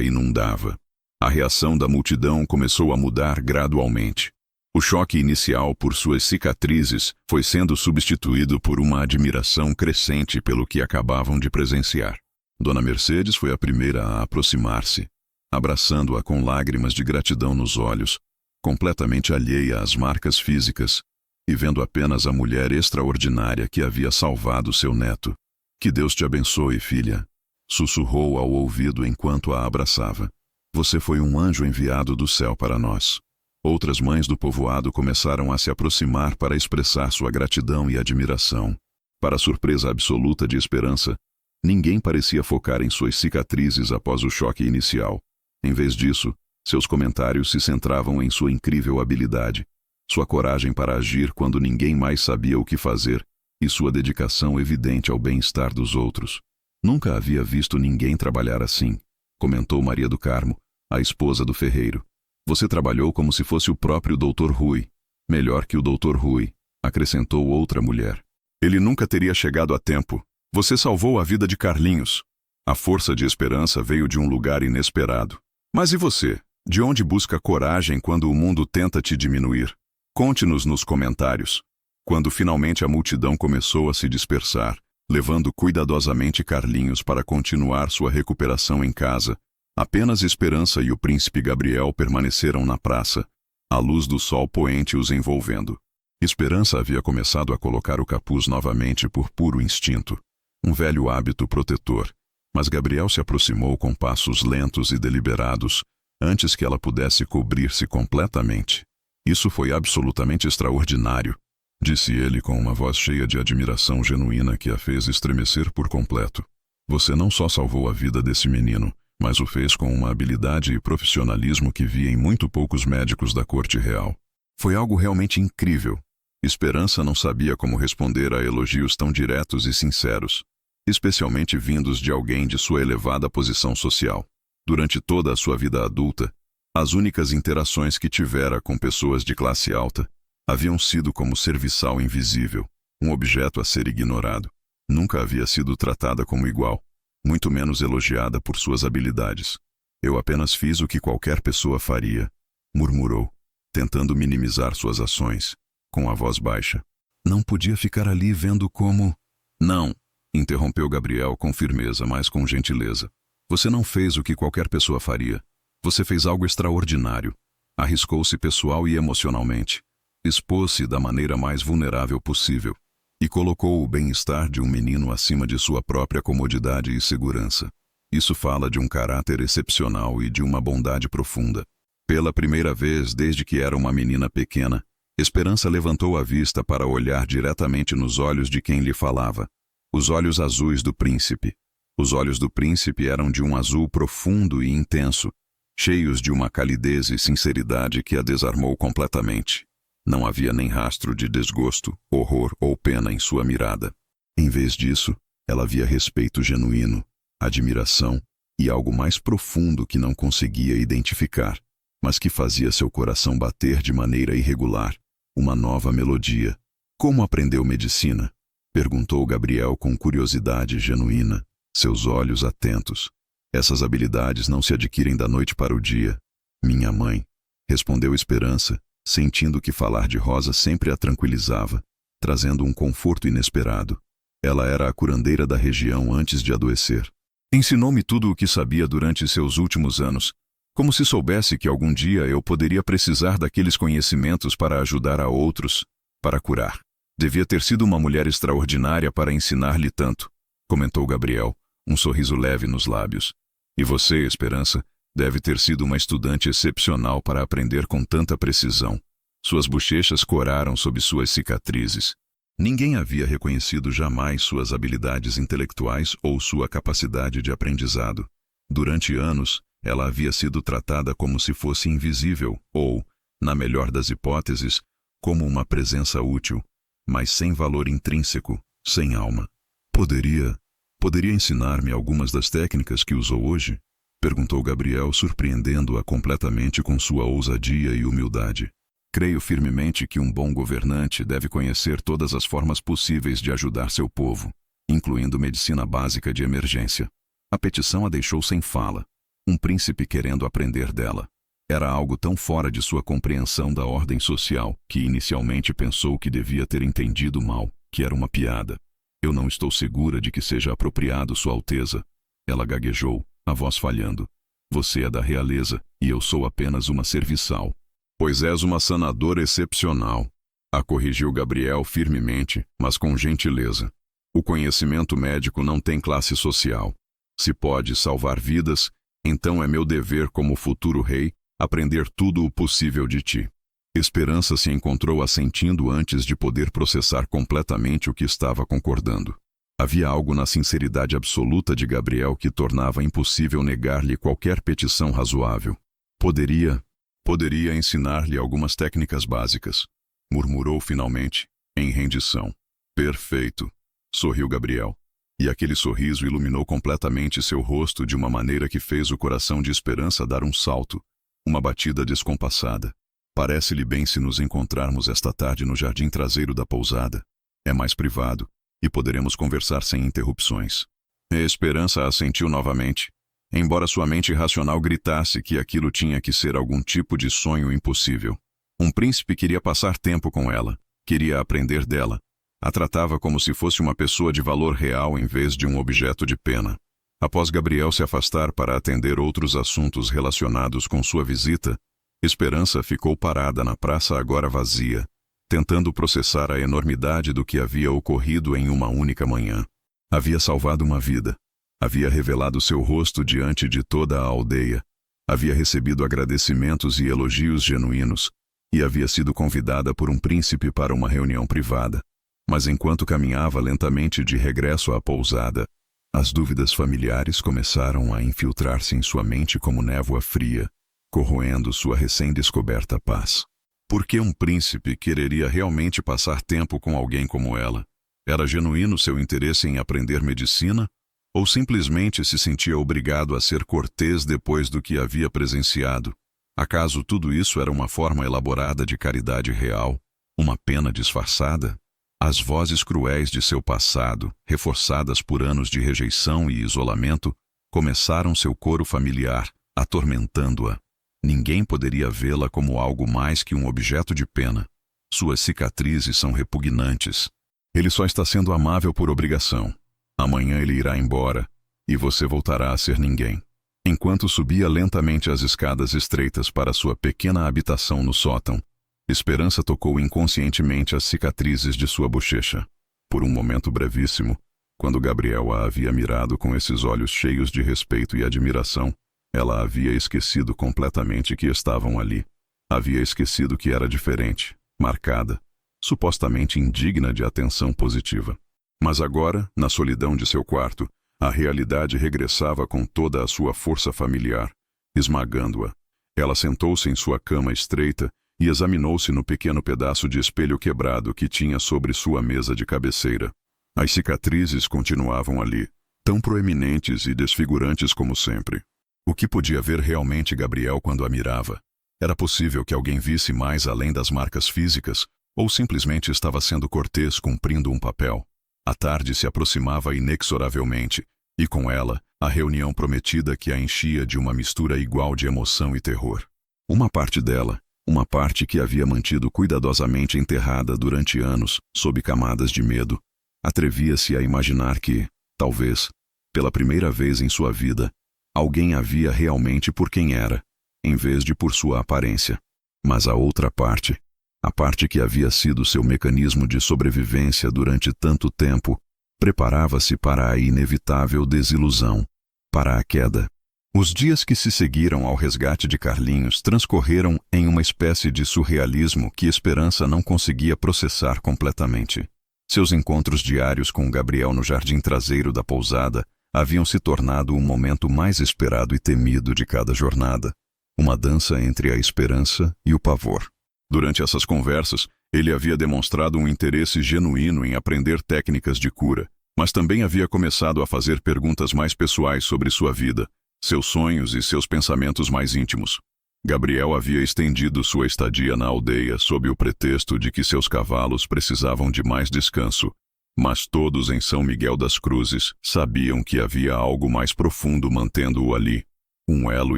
inundava. A reação da multidão começou a mudar gradualmente. O choque inicial por suas cicatrizes foi sendo substituído por uma admiração crescente pelo que acabavam de presenciar. Dona Mercedes foi a primeira a aproximar-se, abraçando-a com lágrimas de gratidão nos olhos, completamente alheia às marcas físicas, e vendo apenas a mulher extraordinária que havia salvado seu neto. "Que Deus te abençoe, filha", sussurrou ao ouvido enquanto a abraçava. "Você foi um anjo enviado do céu para nós." Outras mães do povoado começaram a se aproximar para expressar sua gratidão e admiração. Para a surpresa absoluta de Esperança, ninguém parecia focar em suas cicatrizes após o choque inicial. Em vez disso, seus comentários se centravam em sua incrível habilidade, sua coragem para agir quando ninguém mais sabia o que fazer e sua dedicação evidente ao bem-estar dos outros. "Nunca havia visto ninguém trabalhar assim", comentou Maria do Carmo, a esposa do ferreiro. "Você trabalhou como se fosse o próprio Dr. Rui. Melhor que o Dr. Rui", acrescentou outra mulher. "Ele nunca teria chegado a tempo. Você salvou a vida de Carlinhos." A força de Esperança veio de um lugar inesperado. "Mas e você? De onde busca coragem quando o mundo tenta te diminuir? Conte-nos nos comentários." Quando finalmente a multidão começou a se dispersar, levando cuidadosamente Carlinhos para continuar sua recuperação em casa, apenas Esperança e o príncipe Gabriel permaneceram na praça, a luz do sol poente os envolvendo. Esperança havia começado a colocar o capuz novamente por puro instinto, um velho hábito protetor, mas Gabriel se aproximou com passos lentos e deliberados, antes que ela pudesse cobrir-se completamente. "Isso foi absolutamente extraordinário", disse ele com uma voz cheia de admiração genuína que a fez estremecer por completo. "Você não só salvou a vida desse menino, mas o fez com uma habilidade e profissionalismo que via em muito poucos médicos da corte real. Foi algo realmente incrível." Esperança não sabia como responder a elogios tão diretos e sinceros, especialmente vindos de alguém de sua elevada posição social. Durante toda a sua vida adulta, as únicas interações que tivera com pessoas de classe alta haviam sido como serviçal invisível, um objeto a ser ignorado. Nunca havia sido tratada como igual, muito menos elogiada por suas habilidades. "Eu apenas fiz o que qualquer pessoa faria", murmurou, tentando minimizar suas ações, com a voz baixa. "Não podia ficar ali vendo como..." "Não", interrompeu Gabriel com firmeza, mas com gentileza. "Você não fez o que qualquer pessoa faria. Você fez algo extraordinário. Arriscou-se pessoal e emocionalmente. Expôs-se da maneira mais vulnerável possível e colocou o bem-estar de um menino acima de sua própria comodidade e segurança. Isso fala de um caráter excepcional e de uma bondade profunda." Pela primeira vez desde que era uma menina pequena, Esperança levantou a vista para olhar diretamente nos olhos de quem lhe falava. Os olhos azuis do príncipe. Os olhos do príncipe eram de um azul profundo e intenso, cheios de uma calidez e sinceridade que a desarmou completamente. Não havia nem rastro de desgosto, horror ou pena em sua mirada. Em vez disso, ela via respeito genuíno, admiração e algo mais profundo que não conseguia identificar, mas que fazia seu coração bater de maneira irregular, uma nova melodia. "Como aprendeu medicina?" perguntou Gabriel com curiosidade genuína, seus olhos atentos. "Essas habilidades não se adquirem da noite para o dia." "Minha mãe", respondeu Esperança, sentindo que falar de Rosa sempre a tranquilizava, trazendo um conforto inesperado. Ela era a curandeira da região antes de adoecer. "Ensinou-me tudo o que sabia durante seus últimos anos, como se soubesse que algum dia eu poderia precisar daqueles conhecimentos para ajudar a outros, para curar. Devia ter sido uma mulher extraordinária para ensinar-lhe tanto", comentou Gabriel, um sorriso leve nos lábios. "E você, Esperança, deve ter sido uma estudante excepcional para aprender com tanta precisão." Suas bochechas coraram sob suas cicatrizes. Ninguém havia reconhecido jamais suas habilidades intelectuais ou sua capacidade de aprendizado. Durante anos, ela havia sido tratada como se fosse invisível ou, na melhor das hipóteses, como uma presença útil, mas sem valor intrínseco, sem alma. Poderia ensinar-me algumas das técnicas que usou hoje?" perguntou Gabriel, surpreendendo-a completamente com sua ousadia e humildade. Creio firmemente que um bom governante deve conhecer todas as formas possíveis de ajudar seu povo, incluindo medicina básica de emergência. A petição a deixou sem fala, um príncipe querendo aprender dela. Era algo tão fora de sua compreensão da ordem social que inicialmente pensou que devia ter entendido mal, que era uma piada. Eu não estou segura de que seja apropriado, Sua Alteza. Ela gaguejou, a voz falhando. Você é da realeza, e eu sou apenas uma serviçal. Pois és uma sanadora excepcional. A corrigiu Gabriel firmemente, mas com gentileza. O conhecimento médico não tem classe social. Se pode salvar vidas, então é meu dever como futuro rei aprender tudo o possível de ti. Esperança se encontrou assentindo antes de poder processar completamente o que estava concordando. Havia algo na sinceridade absoluta de Gabriel que tornava impossível negar-lhe qualquer petição razoável. Poderia ensinar-lhe algumas técnicas básicas, murmurou finalmente, em rendição. Perfeito, sorriu Gabriel. E aquele sorriso iluminou completamente seu rosto de uma maneira que fez o coração de Esperança dar um salto, uma batida descompassada. Parece-lhe bem se nos encontrarmos esta tarde no jardim traseiro da pousada. É mais privado, e poderemos conversar sem interrupções. A Esperança assentiu novamente, embora sua mente racional gritasse que aquilo tinha que ser algum tipo de sonho impossível. Um príncipe queria passar tempo com ela, queria aprender dela. A tratava como se fosse uma pessoa de valor real em vez de um objeto de pena. Após Gabriel se afastar para atender outros assuntos relacionados com sua visita, Esperança ficou parada na praça agora vazia, tentando processar a enormidade do que havia ocorrido em uma única manhã. Havia salvado uma vida. Havia revelado seu rosto diante de toda a aldeia. Havia recebido agradecimentos e elogios genuínos, e havia sido convidada por um príncipe para uma reunião privada. Mas enquanto caminhava lentamente de regresso à pousada, as dúvidas familiares começaram a infiltrar-se em sua mente como névoa fria, corroendo sua recém-descoberta paz. Por que um príncipe quereria realmente passar tempo com alguém como ela? Era genuíno seu interesse em aprender medicina? Ou simplesmente se sentia obrigado a ser cortês depois do que havia presenciado? Acaso tudo isso era uma forma elaborada de caridade real? Uma pena disfarçada? As vozes cruéis de seu passado, reforçadas por anos de rejeição e isolamento, começaram seu coro familiar, atormentando-a. Ninguém poderia vê-la como algo mais que um objeto de pena. Suas cicatrizes são repugnantes. Ele só está sendo amável por obrigação. Amanhã ele irá embora, e você voltará a ser ninguém. Enquanto subia lentamente as escadas estreitas para sua pequena habitação no sótão, Esperança tocou inconscientemente as cicatrizes de sua bochecha. Por um momento brevíssimo, quando Gabriel a havia mirado com esses olhos cheios de respeito e admiração, ela havia esquecido completamente que estavam ali. Havia esquecido que era diferente, marcada, supostamente indigna de atenção positiva. Mas agora, na solidão de seu quarto, a realidade regressava com toda a sua força familiar, esmagando-a. Ela sentou-se em sua cama estreita e examinou-se no pequeno pedaço de espelho quebrado que tinha sobre sua mesa de cabeceira. As cicatrizes continuavam ali, tão proeminentes e desfigurantes como sempre. O que podia ver realmente Gabriel quando a mirava? Era possível que alguém visse mais além das marcas físicas, ou simplesmente estava sendo cortês cumprindo um papel? A tarde se aproximava inexoravelmente, e com ela, a reunião prometida que a enchia de uma mistura igual de emoção e terror. Uma parte dela, uma parte que havia mantido cuidadosamente enterrada durante anos, sob camadas de medo, atrevia-se a imaginar que, talvez, pela primeira vez em sua vida, alguém a via realmente por quem era, em vez de por sua aparência. Mas a outra parte, a parte que havia sido seu mecanismo de sobrevivência durante tanto tempo, preparava-se para a inevitável desilusão, para a queda. Os dias que se seguiram ao resgate de Carlinhos transcorreram em uma espécie de surrealismo que Esperança não conseguia processar completamente. Seus encontros diários com Gabriel no jardim traseiro da pousada haviam se tornado o momento mais esperado e temido de cada jornada, uma dança entre a esperança e o pavor. Durante essas conversas, ele havia demonstrado um interesse genuíno em aprender técnicas de cura, mas também havia começado a fazer perguntas mais pessoais sobre sua vida, seus sonhos e seus pensamentos mais íntimos. Gabriel havia estendido sua estadia na aldeia sob o pretexto de que seus cavalos precisavam de mais descanso, mas todos em São Miguel das Cruzes sabiam que havia algo mais profundo mantendo-o ali, um elo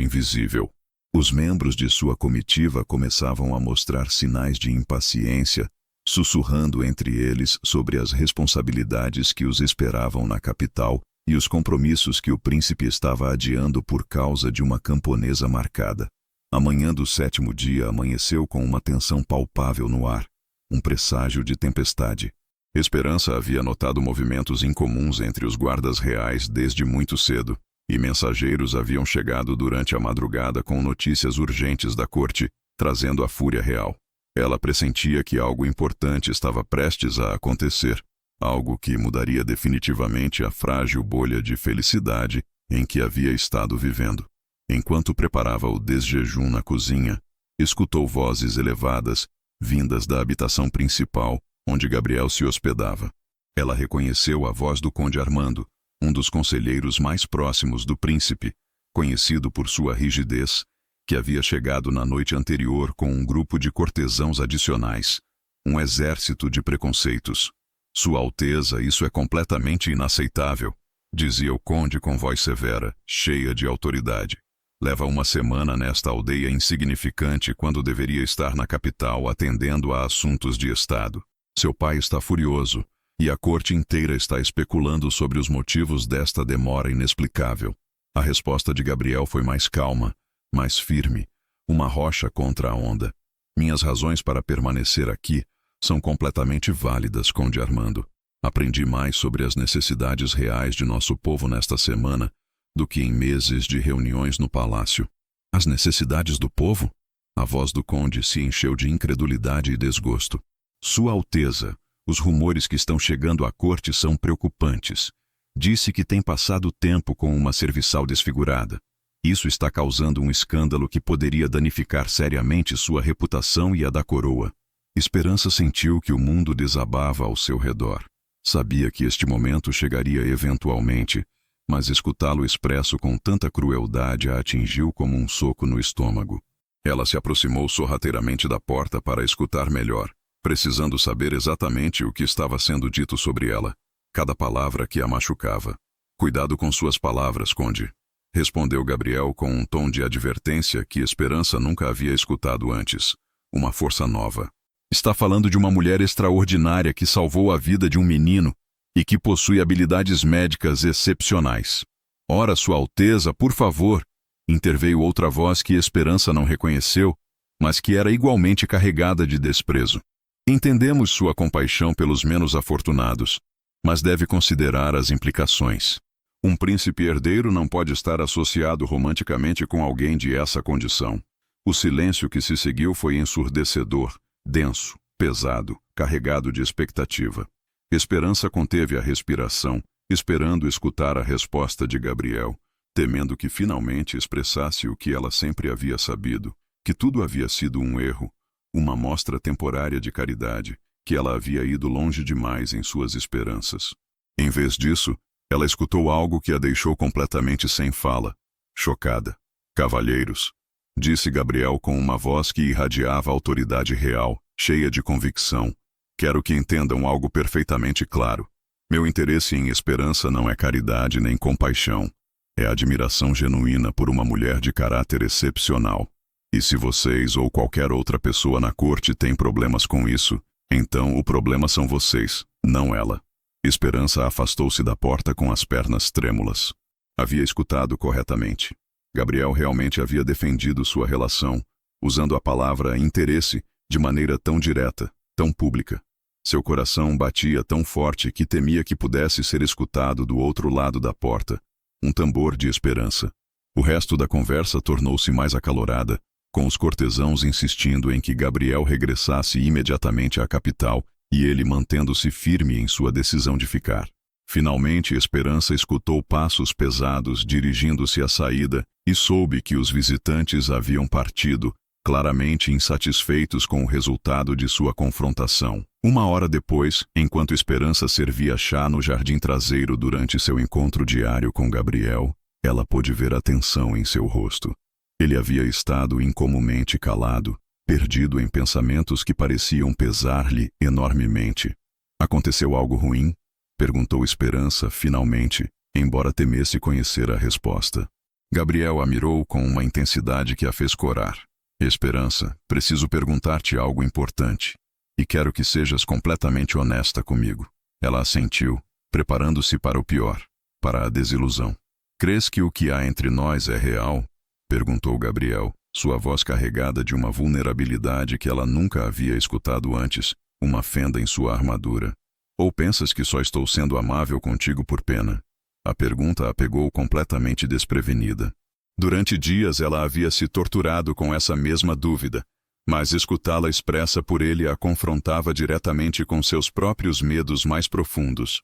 invisível. Os membros de sua comitiva começavam a mostrar sinais de impaciência, sussurrando entre eles sobre as responsabilidades que os esperavam na capital e os compromissos que o príncipe estava adiando por causa de uma camponesa marcada. A manhã do 7º dia amanheceu com uma tensão palpável no ar, um presságio de tempestade. Esperança havia notado movimentos incomuns entre os guardas reais desde muito cedo, e mensageiros haviam chegado durante a madrugada com notícias urgentes da corte, trazendo a fúria real. Ela pressentia que algo importante estava prestes a acontecer, algo que mudaria definitivamente a frágil bolha de felicidade em que havia estado vivendo. Enquanto preparava o desjejum na cozinha, escutou vozes elevadas, vindas da habitação principal, onde Gabriel se hospedava. Ela reconheceu a voz do conde Armando, um dos conselheiros mais próximos do príncipe, conhecido por sua rigidez, que havia chegado na noite anterior com um grupo de cortesãos adicionais, um exército de preconceitos. Sua Alteza, isso é completamente inaceitável, dizia o conde com voz severa, cheia de autoridade. Leva uma semana nesta aldeia insignificante quando deveria estar na capital atendendo a assuntos de Estado. Seu pai está furioso, e a corte inteira está especulando sobre os motivos desta demora inexplicável. A resposta de Gabriel foi mais calma, mais firme, uma rocha contra a onda. Minhas razões para permanecer aqui são completamente válidas, conde Armando. Aprendi mais sobre as necessidades reais de nosso povo nesta semana do que em meses de reuniões no palácio. As necessidades do povo? A voz do conde se encheu de incredulidade e desgosto. Sua Alteza, os rumores que estão chegando à corte são preocupantes. Disse que tem passado tempo com uma serviçal desfigurada. Isso está causando um escândalo que poderia danificar seriamente sua reputação e a da coroa. Esperança sentiu que o mundo desabava ao seu redor. Sabia que este momento chegaria eventualmente, mas escutá-lo expresso com tanta crueldade a atingiu como um soco no estômago. Ela se aproximou sorrateiramente da porta para escutar melhor, precisando saber exatamente o que estava sendo dito sobre ela, cada palavra que a machucava. Cuidado com suas palavras, conde, respondeu Gabriel com um tom de advertência que Esperança nunca havia escutado antes. Uma força nova. Está falando de uma mulher extraordinária que salvou a vida de um menino e que possui habilidades médicas excepcionais. Ora, Sua Alteza, por favor, interveio outra voz que Esperança não reconheceu, mas que era igualmente carregada de desprezo. Entendemos sua compaixão pelos menos afortunados, mas deve considerar as implicações. Um príncipe herdeiro não pode estar associado romanticamente com alguém de essa condição. O silêncio que se seguiu foi ensurdecedor, denso, pesado, carregado de expectativa. Esperança conteve a respiração, esperando escutar a resposta de Gabriel, temendo que finalmente expressasse o que ela sempre havia sabido, que tudo havia sido um erro, uma mostra temporária de caridade, que ela havia ido longe demais em suas esperanças. Em vez disso, ela escutou algo que a deixou completamente sem fala, chocada. Cavalheiros, disse Gabriel com uma voz que irradiava autoridade real, cheia de convicção. Quero que entendam algo perfeitamente claro. Meu interesse em Esperança não é caridade nem compaixão. É admiração genuína por uma mulher de caráter excepcional. E se vocês ou qualquer outra pessoa na corte tem problemas com isso, então o problema são vocês, não ela. Esperança afastou-se da porta com as pernas trêmulas. Havia escutado corretamente. Gabriel realmente havia defendido sua relação, usando a palavra interesse de maneira tão direta, tão pública. Seu coração batia tão forte que temia que pudesse ser escutado do outro lado da porta, um tambor de esperança. O resto da conversa tornou-se mais acalorada, com os cortesãos insistindo em que Gabriel regressasse imediatamente à capital e ele mantendo-se firme em sua decisão de ficar. Finalmente, Esperança escutou passos pesados dirigindo-se à saída e soube que os visitantes haviam partido, claramente insatisfeitos com o resultado de sua confrontação. Uma hora depois, enquanto Esperança servia chá no jardim traseiro durante seu encontro diário com Gabriel, ela pôde ver a tensão em seu rosto. Ele havia estado incomumente calado, perdido em pensamentos que pareciam pesar-lhe enormemente. Aconteceu algo ruim? Perguntou Esperança, finalmente, embora temesse conhecer a resposta. Gabriel a mirou com uma intensidade que a fez corar. Esperança, preciso perguntar-te algo importante. E quero que sejas completamente honesta comigo. Ela assentiu, preparando-se para o pior, para a desilusão. Crês que o que há entre nós é real? Perguntou Gabriel, sua voz carregada de uma vulnerabilidade que ela nunca havia escutado antes, uma fenda em sua armadura. Ou pensas que só estou sendo amável contigo por pena? A pergunta a pegou completamente desprevenida. Durante dias ela havia se torturado com essa mesma dúvida, mas escutá-la expressa por ele a confrontava diretamente com seus próprios medos mais profundos.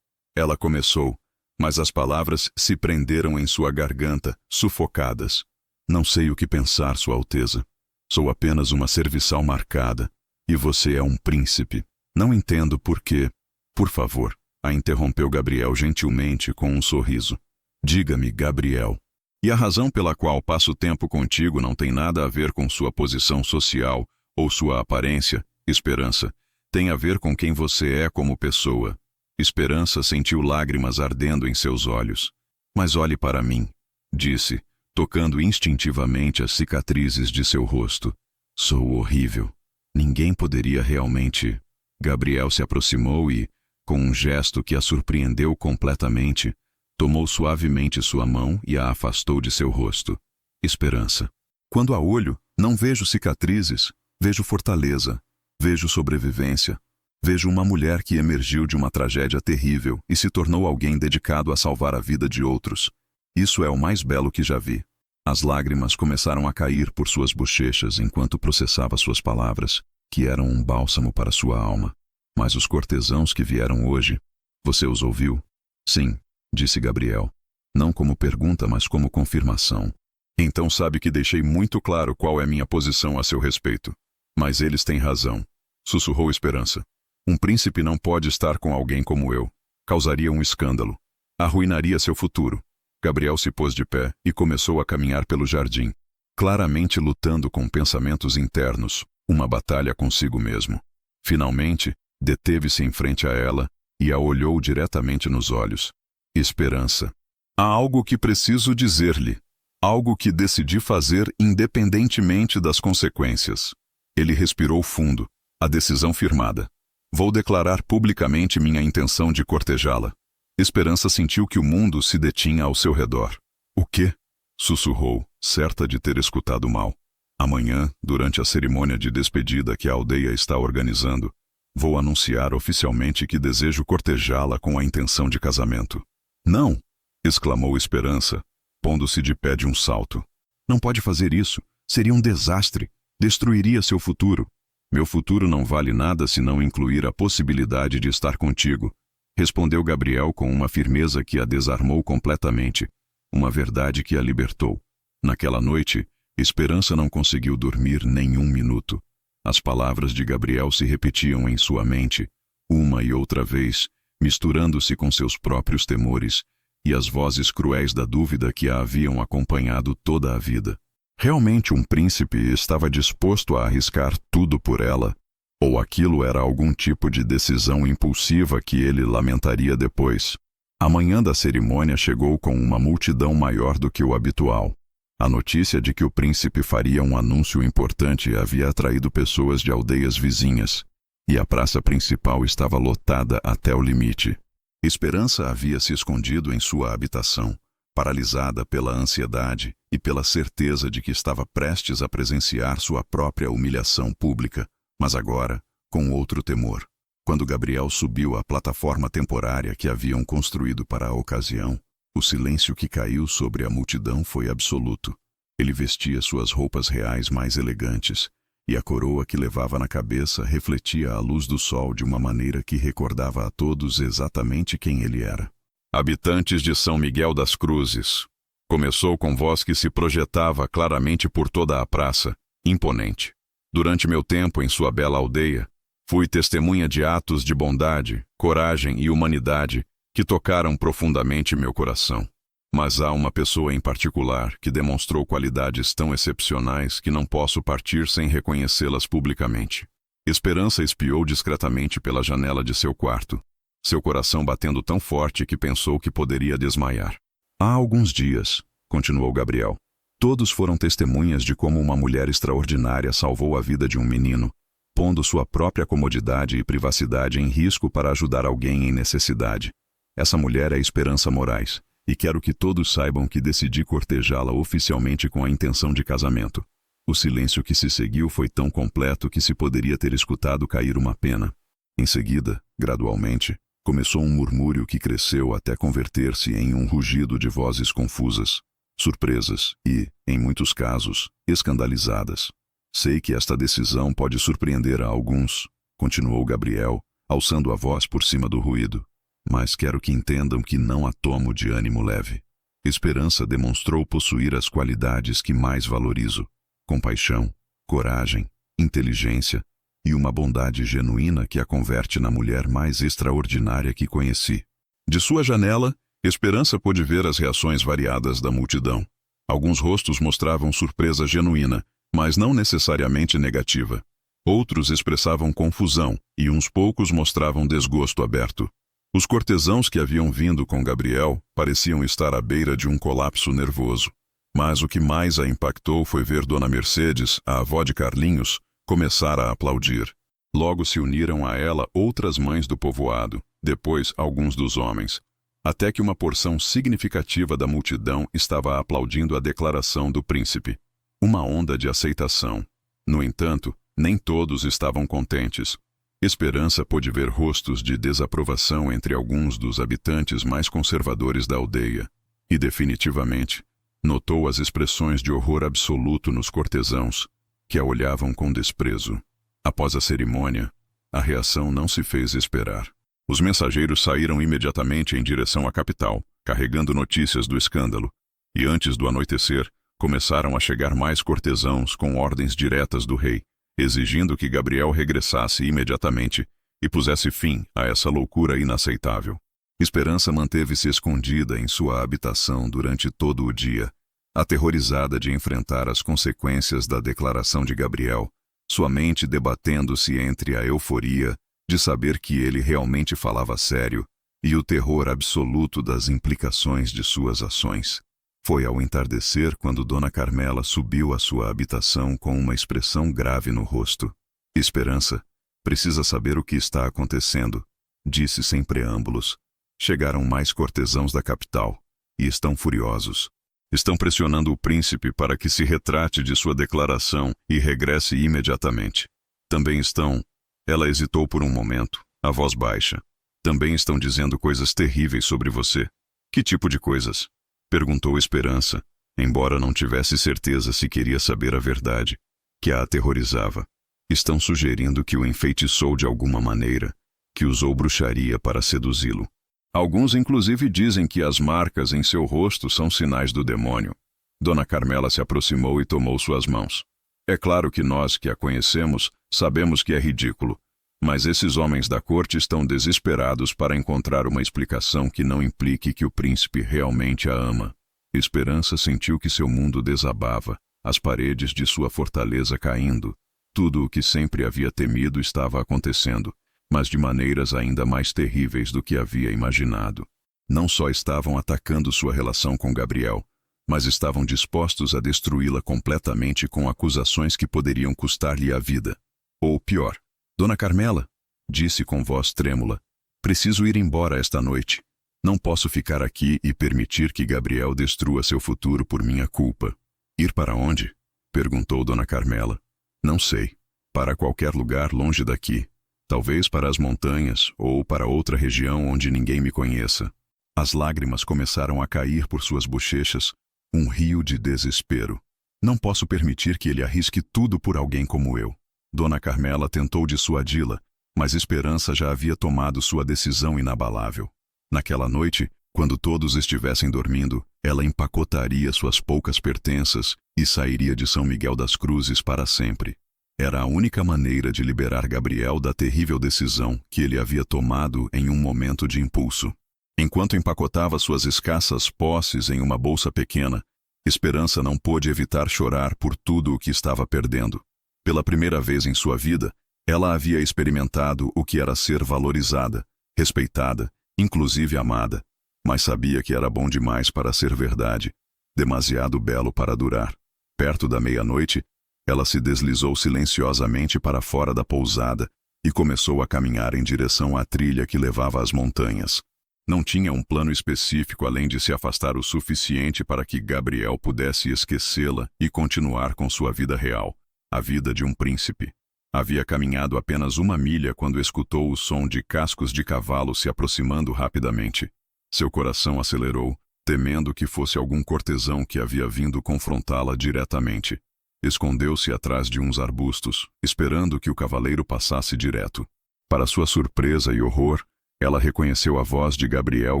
Ela começou, mas as palavras se prenderam em sua garganta, sufocadas. Não sei o que pensar, Sua Alteza. Sou apenas uma serviçal marcada, e você é um príncipe. Não entendo por quê. Por favor, a interrompeu Gabriel gentilmente com um sorriso. Diga-me, Gabriel. E a razão pela qual passo tempo contigo não tem nada a ver com sua posição social ou sua aparência, Esperança. Tem a ver com quem você é como pessoa. Esperança sentiu lágrimas ardendo em seus olhos. Mas olhe para mim, disse, tocando instintivamente as cicatrizes de seu rosto. Sou horrível. Ninguém poderia realmente... Gabriel se aproximou e, com um gesto que a surpreendeu completamente, tomou suavemente sua mão e a afastou de seu rosto. Esperança. Quando a olho, não vejo cicatrizes, vejo fortaleza, vejo sobrevivência, vejo uma mulher que emergiu de uma tragédia terrível e se tornou alguém dedicado a salvar a vida de outros. Isso é o mais belo que já vi. As lágrimas começaram a cair por suas bochechas enquanto processava suas palavras, que eram um bálsamo para sua alma. Mas os cortesãos que vieram hoje, você os ouviu? Sim, disse Gabriel. Não como pergunta, mas como confirmação. Então sabe que deixei muito claro qual é minha posição a seu respeito. Mas eles têm razão, sussurrou Esperança. Um príncipe não pode estar com alguém como eu. Causaria um escândalo. Arruinaria seu futuro. Gabriel se pôs de pé e começou a caminhar pelo jardim, claramente lutando com pensamentos internos, uma batalha consigo mesmo. Finalmente, deteve-se em frente a ela e a olhou diretamente nos olhos. Esperança. Há algo que preciso dizer-lhe. Algo que decidi fazer independentemente das consequências. Ele respirou fundo, a decisão firmada. Vou declarar publicamente minha intenção de cortejá-la. Esperança sentiu que o mundo se detinha ao seu redor. O quê? Sussurrou, certa de ter escutado mal. Amanhã, durante a cerimônia de despedida que a aldeia está organizando, vou anunciar oficialmente que desejo cortejá-la com a intenção de casamento. Não! Exclamou Esperança, pondo-se de pé de um salto. Não pode fazer isso. Seria um desastre. Destruiria seu futuro. Meu futuro não vale nada se não incluir a possibilidade de estar contigo, respondeu Gabriel com uma firmeza que a desarmou completamente, uma verdade que a libertou. Naquela noite, Esperança não conseguiu dormir nem um minuto. As palavras de Gabriel se repetiam em sua mente, uma e outra vez, misturando-se com seus próprios temores e as vozes cruéis da dúvida que a haviam acompanhado toda a vida. Realmente um príncipe estava disposto a arriscar tudo por ela? Ou aquilo era algum tipo de decisão impulsiva que ele lamentaria depois? A manhã da cerimônia chegou com uma multidão maior do que o habitual. A notícia de que o príncipe faria um anúncio importante havia atraído pessoas de aldeias vizinhas, e a praça principal estava lotada até o limite. Esperança havia se escondido em sua habitação, paralisada pela ansiedade e pela certeza de que estava prestes a presenciar sua própria humilhação pública, mas agora, com outro temor. Quando Gabriel subiu à plataforma temporária que haviam construído para a ocasião, o silêncio que caiu sobre a multidão foi absoluto. Ele vestia suas roupas reais mais elegantes, e a coroa que levava na cabeça refletia a luz do sol de uma maneira que recordava a todos exatamente quem ele era. Habitantes de São Miguel das Cruzes. Começou com voz que se projetava claramente por toda a praça, imponente. Durante meu tempo em sua bela aldeia, fui testemunha de atos de bondade, coragem e humanidade que tocaram profundamente meu coração. Mas há uma pessoa em particular que demonstrou qualidades tão excepcionais que não posso partir sem reconhecê-las publicamente. Esperança espiou discretamente pela janela de seu quarto, seu coração batendo tão forte que pensou que poderia desmaiar. Há alguns dias, continuou Gabriel, todos foram testemunhas de como uma mulher extraordinária salvou a vida de um menino, pondo sua própria comodidade e privacidade em risco para ajudar alguém em necessidade. Essa mulher é Esperança Moraes, e quero que todos saibam que decidi cortejá-la oficialmente com a intenção de casamento. O silêncio que se seguiu foi tão completo que se poderia ter escutado cair uma pena. Em seguida, gradualmente, começou um murmúrio que cresceu até converter-se em um rugido de vozes confusas, surpresas e, em muitos casos, escandalizadas. Sei que esta decisão pode surpreender a alguns, continuou Gabriel, alçando a voz por cima do ruído, mas quero que entendam que não a tomo de ânimo leve. Esperança demonstrou possuir as qualidades que mais valorizo: compaixão, coragem, inteligência e uma bondade genuína que a converte na mulher mais extraordinária que conheci. De sua janela, Esperança pôde ver as reações variadas da multidão. Alguns rostos mostravam surpresa genuína, mas não necessariamente negativa. Outros expressavam confusão e uns poucos mostravam desgosto aberto. Os cortesãos que haviam vindo com Gabriel pareciam estar à beira de um colapso nervoso. Mas o que mais a impactou foi ver Dona Mercedes, a avó de Carlinhos, começar a aplaudir. Logo se uniram a ela outras mães do povoado, depois alguns dos homens, até que uma porção significativa da multidão estava aplaudindo a declaração do príncipe. Uma onda de aceitação. No entanto, nem todos estavam contentes. Esperança pôde ver rostos de desaprovação entre alguns dos habitantes mais conservadores da aldeia, e definitivamente notou as expressões de horror absoluto nos cortesãos, que a olhavam com desprezo. Após a cerimônia, a reação não se fez esperar. Os mensageiros saíram imediatamente em direção à capital, carregando notícias do escândalo, e antes do anoitecer, começaram a chegar mais cortesãos com ordens diretas do rei, exigindo que Gabriel regressasse imediatamente e pusesse fim a essa loucura inaceitável. Esperança manteve-se escondida em sua habitação durante todo o dia, aterrorizada de enfrentar as consequências da declaração de Gabriel, sua mente debatendo-se entre a euforia de saber que ele realmente falava sério e o terror absoluto das implicações de suas ações. Foi ao entardecer quando Dona Carmela subiu à sua habitação com uma expressão grave no rosto. Esperança, precisa saber o que está acontecendo, disse sem preâmbulos. Chegaram mais cortesãos da capital, e estão furiosos. Estão pressionando o príncipe para que se retrate de sua declaração e regresse imediatamente. Também estão... Ela hesitou por um momento, a voz baixa. Também estão dizendo coisas terríveis sobre você. Que tipo de coisas? Perguntou Esperança, embora não tivesse certeza se queria saber a verdade, que a aterrorizava. Estão sugerindo que o enfeitiçou de alguma maneira, que usou bruxaria para seduzi-lo. Alguns inclusive dizem que as marcas em seu rosto são sinais do demônio. Dona Carmela se aproximou e tomou suas mãos. É claro que nós, que a conhecemos, sabemos que é ridículo, mas esses homens da corte estão desesperados para encontrar uma explicação que não implique que o príncipe realmente a ama. Esperança sentiu que seu mundo desabava, as paredes de sua fortaleza caindo. Tudo o que sempre havia temido estava acontecendo, mas de maneiras ainda mais terríveis do que havia imaginado. Não só estavam atacando sua relação com Gabriel, mas estavam dispostos a destruí-la completamente com acusações que poderiam custar-lhe a vida. Ou pior, Dona Carmela, disse com voz trêmula, preciso ir embora esta noite. Não posso ficar aqui e permitir que Gabriel destrua seu futuro por minha culpa. Ir para onde? Perguntou Dona Carmela. Não sei. Para qualquer lugar longe daqui. Talvez para as montanhas ou para outra região onde ninguém me conheça. As lágrimas começaram a cair por suas bochechas, um rio de desespero. Não posso permitir que ele arrisque tudo por alguém como eu. Dona Carmela tentou dissuadi-la, mas Esperança já havia tomado sua decisão inabalável. Naquela noite, quando todos estivessem dormindo, ela empacotaria suas poucas pertenças e sairia de São Miguel das Cruzes para sempre. Era a única maneira de liberar Gabriel da terrível decisão que ele havia tomado em um momento de impulso. Enquanto empacotava suas escassas posses em uma bolsa pequena, Esperança não pôde evitar chorar por tudo o que estava perdendo. Pela primeira vez em sua vida, ela havia experimentado o que era ser valorizada, respeitada, inclusive amada, mas sabia que era bom demais para ser verdade, demasiado belo para durar. Perto da meia-noite, ela se deslizou silenciosamente para fora da pousada e começou a caminhar em direção à trilha que levava às montanhas. Não tinha um plano específico além de se afastar o suficiente para que Gabriel pudesse esquecê-la e continuar com sua vida real, a vida de um príncipe. Havia caminhado apenas 1 milha quando escutou o som de cascos de cavalo se aproximando rapidamente. Seu coração acelerou, temendo que fosse algum cortesão que havia vindo confrontá-la diretamente. Escondeu-se atrás de uns arbustos, esperando que o cavaleiro passasse direto. Para sua surpresa e horror, ela reconheceu a voz de Gabriel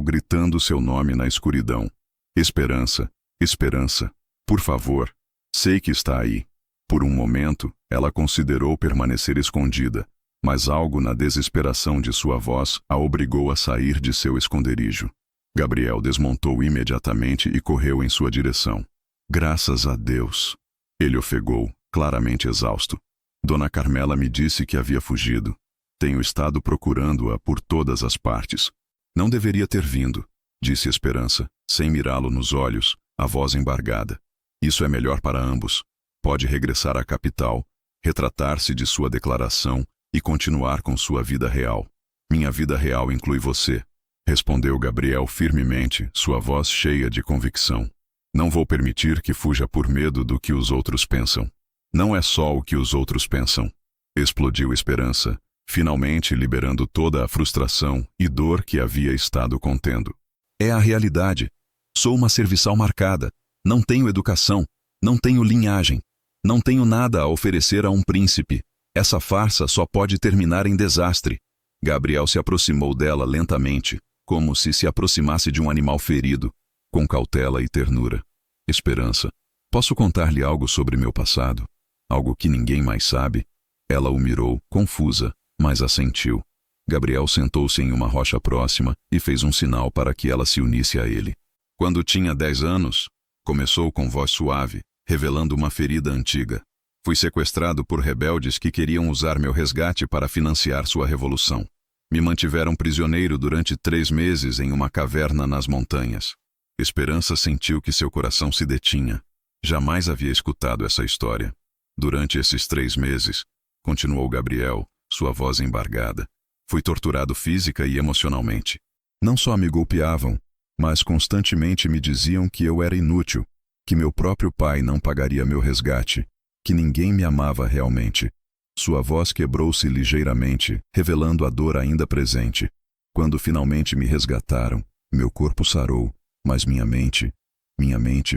gritando seu nome na escuridão. Esperança, Esperança, por favor, sei que está aí. Por um momento, ela considerou permanecer escondida, mas algo na desesperação de sua voz a obrigou a sair de seu esconderijo. Gabriel desmontou imediatamente e correu em sua direção. Graças a Deus! Ele ofegou, claramente exausto. Dona Carmela me disse que havia fugido. Tenho estado procurando-a por todas as partes. Não deveria ter vindo, disse Esperança, sem mirá-lo nos olhos, a voz embargada. Isso é melhor para ambos. Pode regressar à capital, retratar-se de sua declaração e continuar com sua vida real. Minha vida real inclui você, respondeu Gabriel firmemente, sua voz cheia de convicção. Não vou permitir que fuja por medo do que os outros pensam. Não é só o que os outros pensam. Explodiu Esperança, finalmente liberando toda a frustração e dor que havia estado contendo. É a realidade. Sou uma serviçal marcada. Não tenho educação. Não tenho linhagem. Não tenho nada a oferecer a um príncipe. Essa farsa só pode terminar em desastre. Gabriel se aproximou dela lentamente, como se aproximasse de um animal ferido, com cautela e ternura. Esperança, posso contar-lhe algo sobre meu passado? Algo que ninguém mais sabe? Ela o mirou, confusa, mas assentiu. Gabriel sentou-se em uma rocha próxima e fez um sinal para que ela se unisse a ele. Quando tinha 10 anos, começou com voz suave, revelando uma ferida antiga. Fui sequestrado por rebeldes que queriam usar meu resgate para financiar sua revolução. Me mantiveram prisioneiro durante 3 meses em uma caverna nas montanhas. Esperança sentiu que seu coração se detinha. Jamais havia escutado essa história. Durante esses 3 meses, continuou Gabriel, sua voz embargada, fui torturado física e emocionalmente. Não só me golpeavam, mas constantemente me diziam que eu era inútil, que meu próprio pai não pagaria meu resgate, que ninguém me amava realmente. Sua voz quebrou-se ligeiramente, revelando a dor ainda presente. Quando finalmente me resgataram, meu corpo sarou, mas minha mente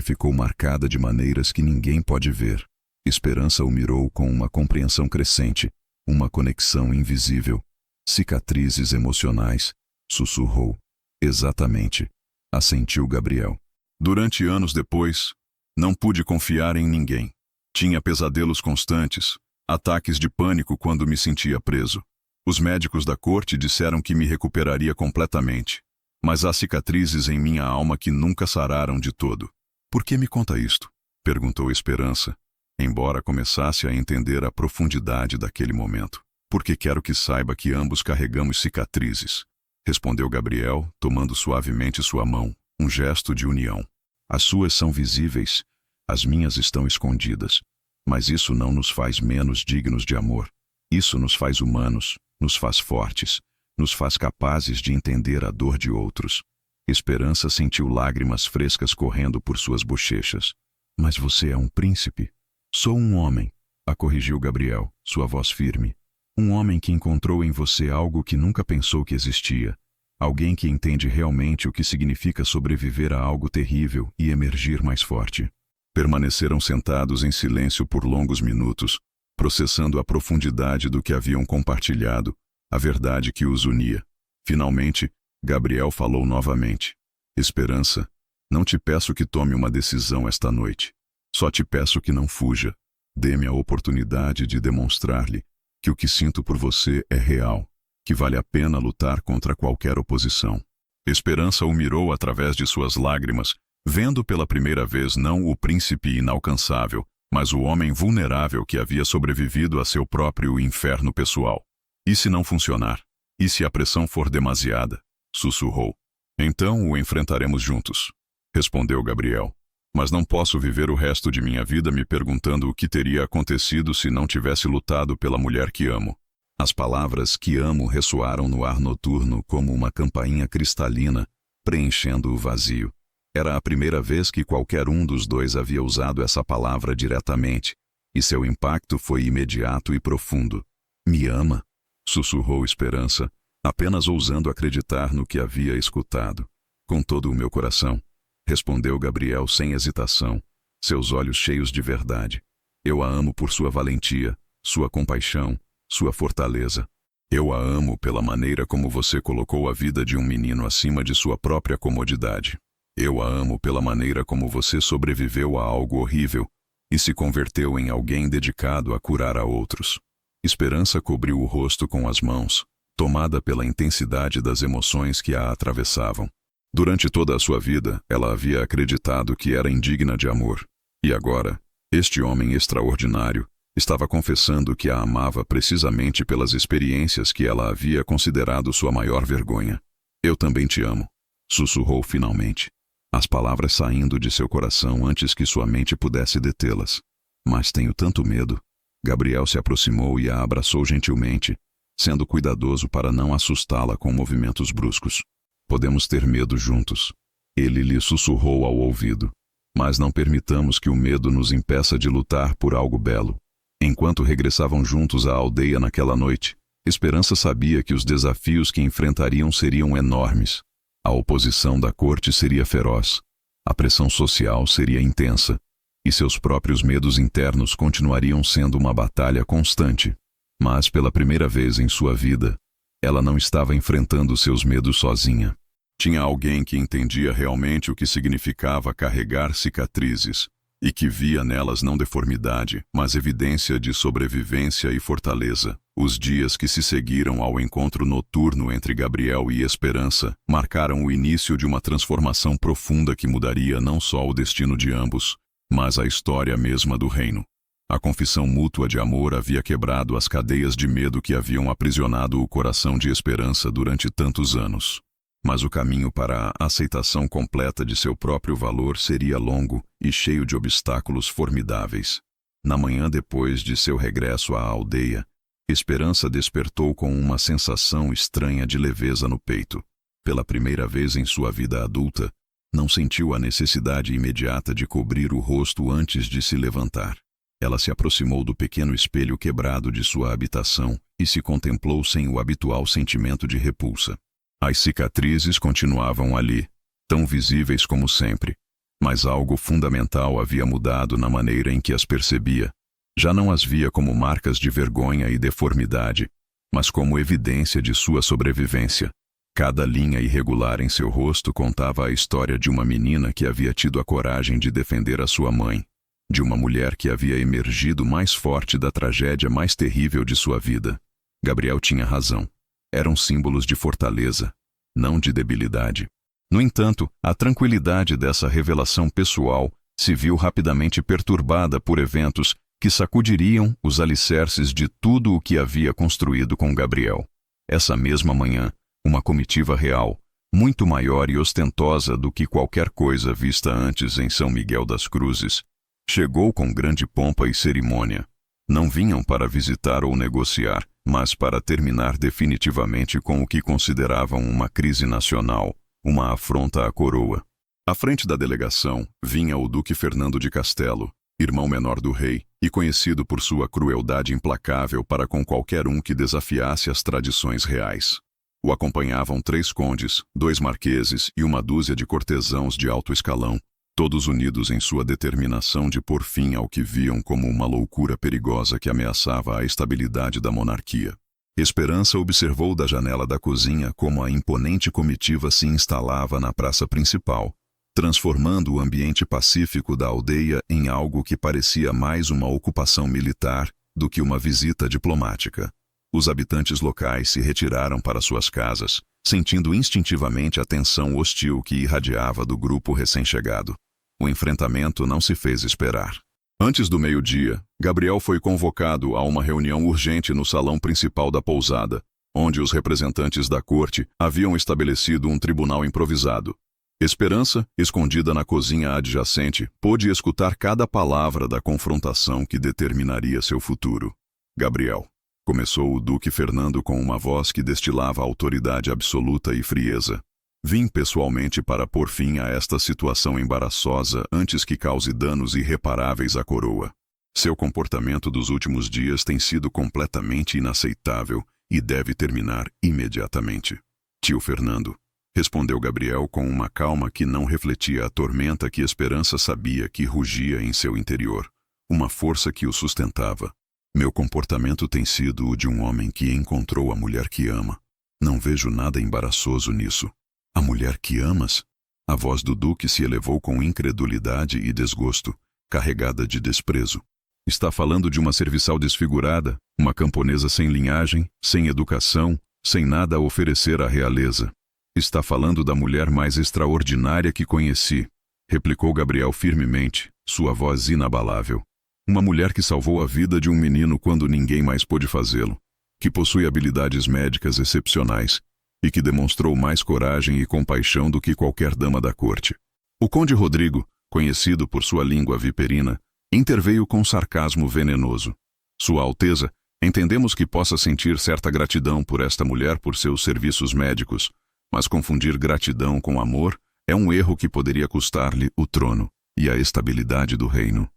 ficou marcada de maneiras que ninguém pode ver. Esperança o mirou com uma compreensão crescente, uma conexão invisível. Cicatrizes emocionais, sussurrou. Exatamente, assentiu Gabriel. Durante anos depois, não pude confiar em ninguém. Tinha pesadelos constantes, ataques de pânico quando me sentia preso. Os médicos da corte disseram que me recuperaria completamente, mas há cicatrizes em minha alma que nunca sararam de todo. Por que me conta isto? Perguntou Esperança, embora começasse a entender a profundidade daquele momento. Porque quero que saiba que ambos carregamos cicatrizes, respondeu Gabriel, tomando suavemente sua mão, um gesto de união. As suas são visíveis, as minhas estão escondidas, mas isso não nos faz menos dignos de amor. Isso nos faz humanos, nos faz fortes, nos faz capazes de entender a dor de outros. Esperança sentiu lágrimas frescas correndo por suas bochechas. Mas você é um príncipe? Sou um homem, a corrigiu Gabriel, sua voz firme. Um homem que encontrou em você algo que nunca pensou que existia. Alguém que entende realmente o que significa sobreviver a algo terrível e emergir mais forte. Permaneceram sentados em silêncio por longos minutos, processando a profundidade do que haviam compartilhado, a verdade que os unia. Finalmente, Gabriel falou novamente. Esperança, não te peço que tome uma decisão esta noite. Só te peço que não fuja. Dê-me a oportunidade de demonstrar-lhe que o que sinto por você é real, que vale a pena lutar contra qualquer oposição. Esperança o mirou através de suas lágrimas, vendo pela primeira vez não o príncipe inalcançável, mas o homem vulnerável que havia sobrevivido a seu próprio inferno pessoal. E se não funcionar? E se a pressão for demasiada? Sussurrou. Então o enfrentaremos juntos, respondeu Gabriel. Mas não posso viver o resto de minha vida me perguntando o que teria acontecido se não tivesse lutado pela mulher que amo. As palavras que amo ressoaram no ar noturno como uma campainha cristalina, preenchendo o vazio. Era a primeira vez que qualquer um dos dois havia usado essa palavra diretamente, e seu impacto foi imediato e profundo. Me ama? Sussurrou Esperança, apenas ousando acreditar no que havia escutado. Com todo o meu coração, respondeu Gabriel sem hesitação, seus olhos cheios de verdade. Eu a amo por sua valentia, sua compaixão, sua fortaleza. Eu a amo pela maneira como você colocou a vida de um menino acima de sua própria comodidade. Eu a amo pela maneira como você sobreviveu a algo horrível e se converteu em alguém dedicado a curar a outros. Esperança cobriu o rosto com as mãos, tomada pela intensidade das emoções que a atravessavam. Durante toda a sua vida, ela havia acreditado que era indigna de amor. E agora, este homem extraordinário estava confessando que a amava precisamente pelas experiências que ela havia considerado sua maior vergonha. Eu também te amo, sussurrou finalmente, as palavras saindo de seu coração antes que sua mente pudesse detê-las. Mas tenho tanto medo. Gabriel se aproximou e a abraçou gentilmente, sendo cuidadoso para não assustá-la com movimentos bruscos. Podemos ter medo juntos. Ele lhe sussurrou ao ouvido. Mas não permitamos que o medo nos impeça de lutar por algo belo. Enquanto regressavam juntos à aldeia naquela noite, Esperança sabia que os desafios que enfrentariam seriam enormes. A oposição da corte seria feroz, a pressão social seria intensa, e seus próprios medos internos continuariam sendo uma batalha constante. Mas, pela primeira vez em sua vida, ela não estava enfrentando seus medos sozinha. Tinha alguém que entendia realmente o que significava carregar cicatrizes, e que via nelas não deformidade, mas evidência de sobrevivência e fortaleza. Os dias que se seguiram ao encontro noturno entre Gabriel e Esperança marcaram o início de uma transformação profunda que mudaria não só o destino de ambos, mas a história mesma do reino. A confissão mútua de amor havia quebrado as cadeias de medo que haviam aprisionado o coração de Esperança durante tantos anos. Mas o caminho para a aceitação completa de seu próprio valor seria longo e cheio de obstáculos formidáveis. Na manhã depois de seu regresso à aldeia, Esperança despertou com uma sensação estranha de leveza no peito. Pela primeira vez em sua vida adulta, não sentiu a necessidade imediata de cobrir o rosto antes de se levantar. Ela se aproximou do pequeno espelho quebrado de sua habitação e se contemplou sem o habitual sentimento de repulsa. As cicatrizes continuavam ali, tão visíveis como sempre, mas algo fundamental havia mudado na maneira em que as percebia. Já não as via como marcas de vergonha e deformidade, mas como evidência de sua sobrevivência. Cada linha irregular em seu rosto contava a história de uma menina que havia tido a coragem de defender a sua mãe, de uma mulher que havia emergido mais forte da tragédia mais terrível de sua vida. Gabriel tinha razão. Eram símbolos de fortaleza, não de debilidade. No entanto, a tranquilidade dessa revelação pessoal se viu rapidamente perturbada por eventos que sacudiriam os alicerces de tudo o que havia construído com Gabriel. Essa mesma manhã, uma comitiva real, muito maior e ostentosa do que qualquer coisa vista antes em São Miguel das Cruzes, chegou com grande pompa e cerimônia. Não vinham para visitar ou negociar, mas para terminar definitivamente com o que consideravam uma crise nacional, uma afronta à coroa. À frente da delegação vinha o Duque Fernando de Castelo, irmão menor do rei, e conhecido por sua crueldade implacável para com qualquer um que desafiasse as tradições reais. O acompanhavam 3 condes, 2 marqueses e uma dúzia de cortesãos de alto escalão, todos unidos em sua determinação de pôr fim ao que viam como uma loucura perigosa que ameaçava a estabilidade da monarquia. Esperança observou da janela da cozinha como a imponente comitiva se instalava na praça principal, transformando o ambiente pacífico da aldeia em algo que parecia mais uma ocupação militar do que uma visita diplomática. Os habitantes locais se retiraram para suas casas, sentindo instintivamente a tensão hostil que irradiava do grupo recém-chegado. O enfrentamento não se fez esperar. Antes do meio-dia, Gabriel foi convocado a uma reunião urgente no salão principal da pousada, onde os representantes da corte haviam estabelecido um tribunal improvisado. Esperança, escondida na cozinha adjacente, pôde escutar cada palavra da confrontação que determinaria seu futuro. Gabriel, começou o Duque Fernando com uma voz que destilava autoridade absoluta e frieza. Vim pessoalmente para pôr fim a esta situação embaraçosa antes que cause danos irreparáveis à coroa. Seu comportamento dos últimos dias tem sido completamente inaceitável e deve terminar imediatamente. Tio Fernando, respondeu Gabriel com uma calma que não refletia a tormenta que Esperança sabia que rugia em seu interior, uma força que o sustentava. Meu comportamento tem sido o de um homem que encontrou a mulher que ama. Não vejo nada embaraçoso nisso. A mulher que amas? A voz do Duque se elevou com incredulidade e desgosto, carregada de desprezo. Está falando de uma serviçal desfigurada, uma camponesa sem linhagem, sem educação, sem nada a oferecer à realeza. Está falando da mulher mais extraordinária que conheci, replicou Gabriel firmemente, sua voz inabalável. Uma mulher que salvou a vida de um menino quando ninguém mais pôde fazê-lo, que possui habilidades médicas excepcionais e que demonstrou mais coragem e compaixão do que qualquer dama da corte. O conde Rodrigo, conhecido por sua língua viperina, interveio com sarcasmo venenoso. Sua Alteza, entendemos que possa sentir certa gratidão por esta mulher por seus serviços médicos, mas confundir gratidão com amor é um erro que poderia custar-lhe o trono e a estabilidade do reino.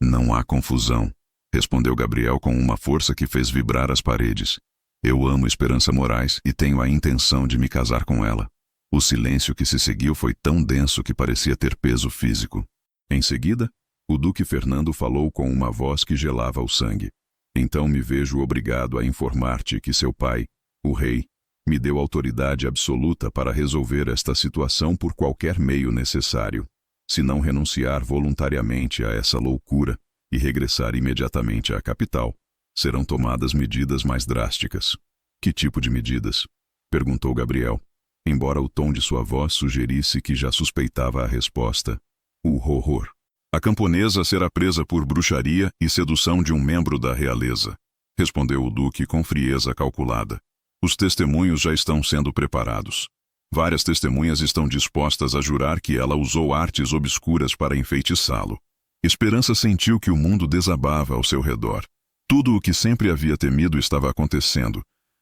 Não há confusão, respondeu Gabriel com uma força que fez vibrar as paredes. Eu amo Esperança Moraes e tenho a intenção de me casar com ela. O silêncio que se seguiu foi tão denso que parecia ter peso físico. Em seguida, o Duque Fernando falou com uma voz que gelava o sangue. Então me vejo obrigado a informar-te que seu pai, o rei, me deu autoridade absoluta para resolver esta situação por qualquer meio necessário. Se não renunciar voluntariamente a essa loucura e regressar imediatamente à capital, serão tomadas medidas mais drásticas. Que tipo de medidas? Perguntou Gabriel, embora o tom de sua voz sugerisse que já suspeitava a resposta. O horror. A camponesa será presa por bruxaria e sedução de um membro da realeza, respondeu o Duque com frieza calculada. Os testemunhos já estão sendo preparados. Várias testemunhas estão dispostas a jurar que ela usou artes obscuras para enfeitiçá-lo. Esperança sentiu que o mundo desabava ao seu redor. Tudo o que sempre havia temido estava acontecendo,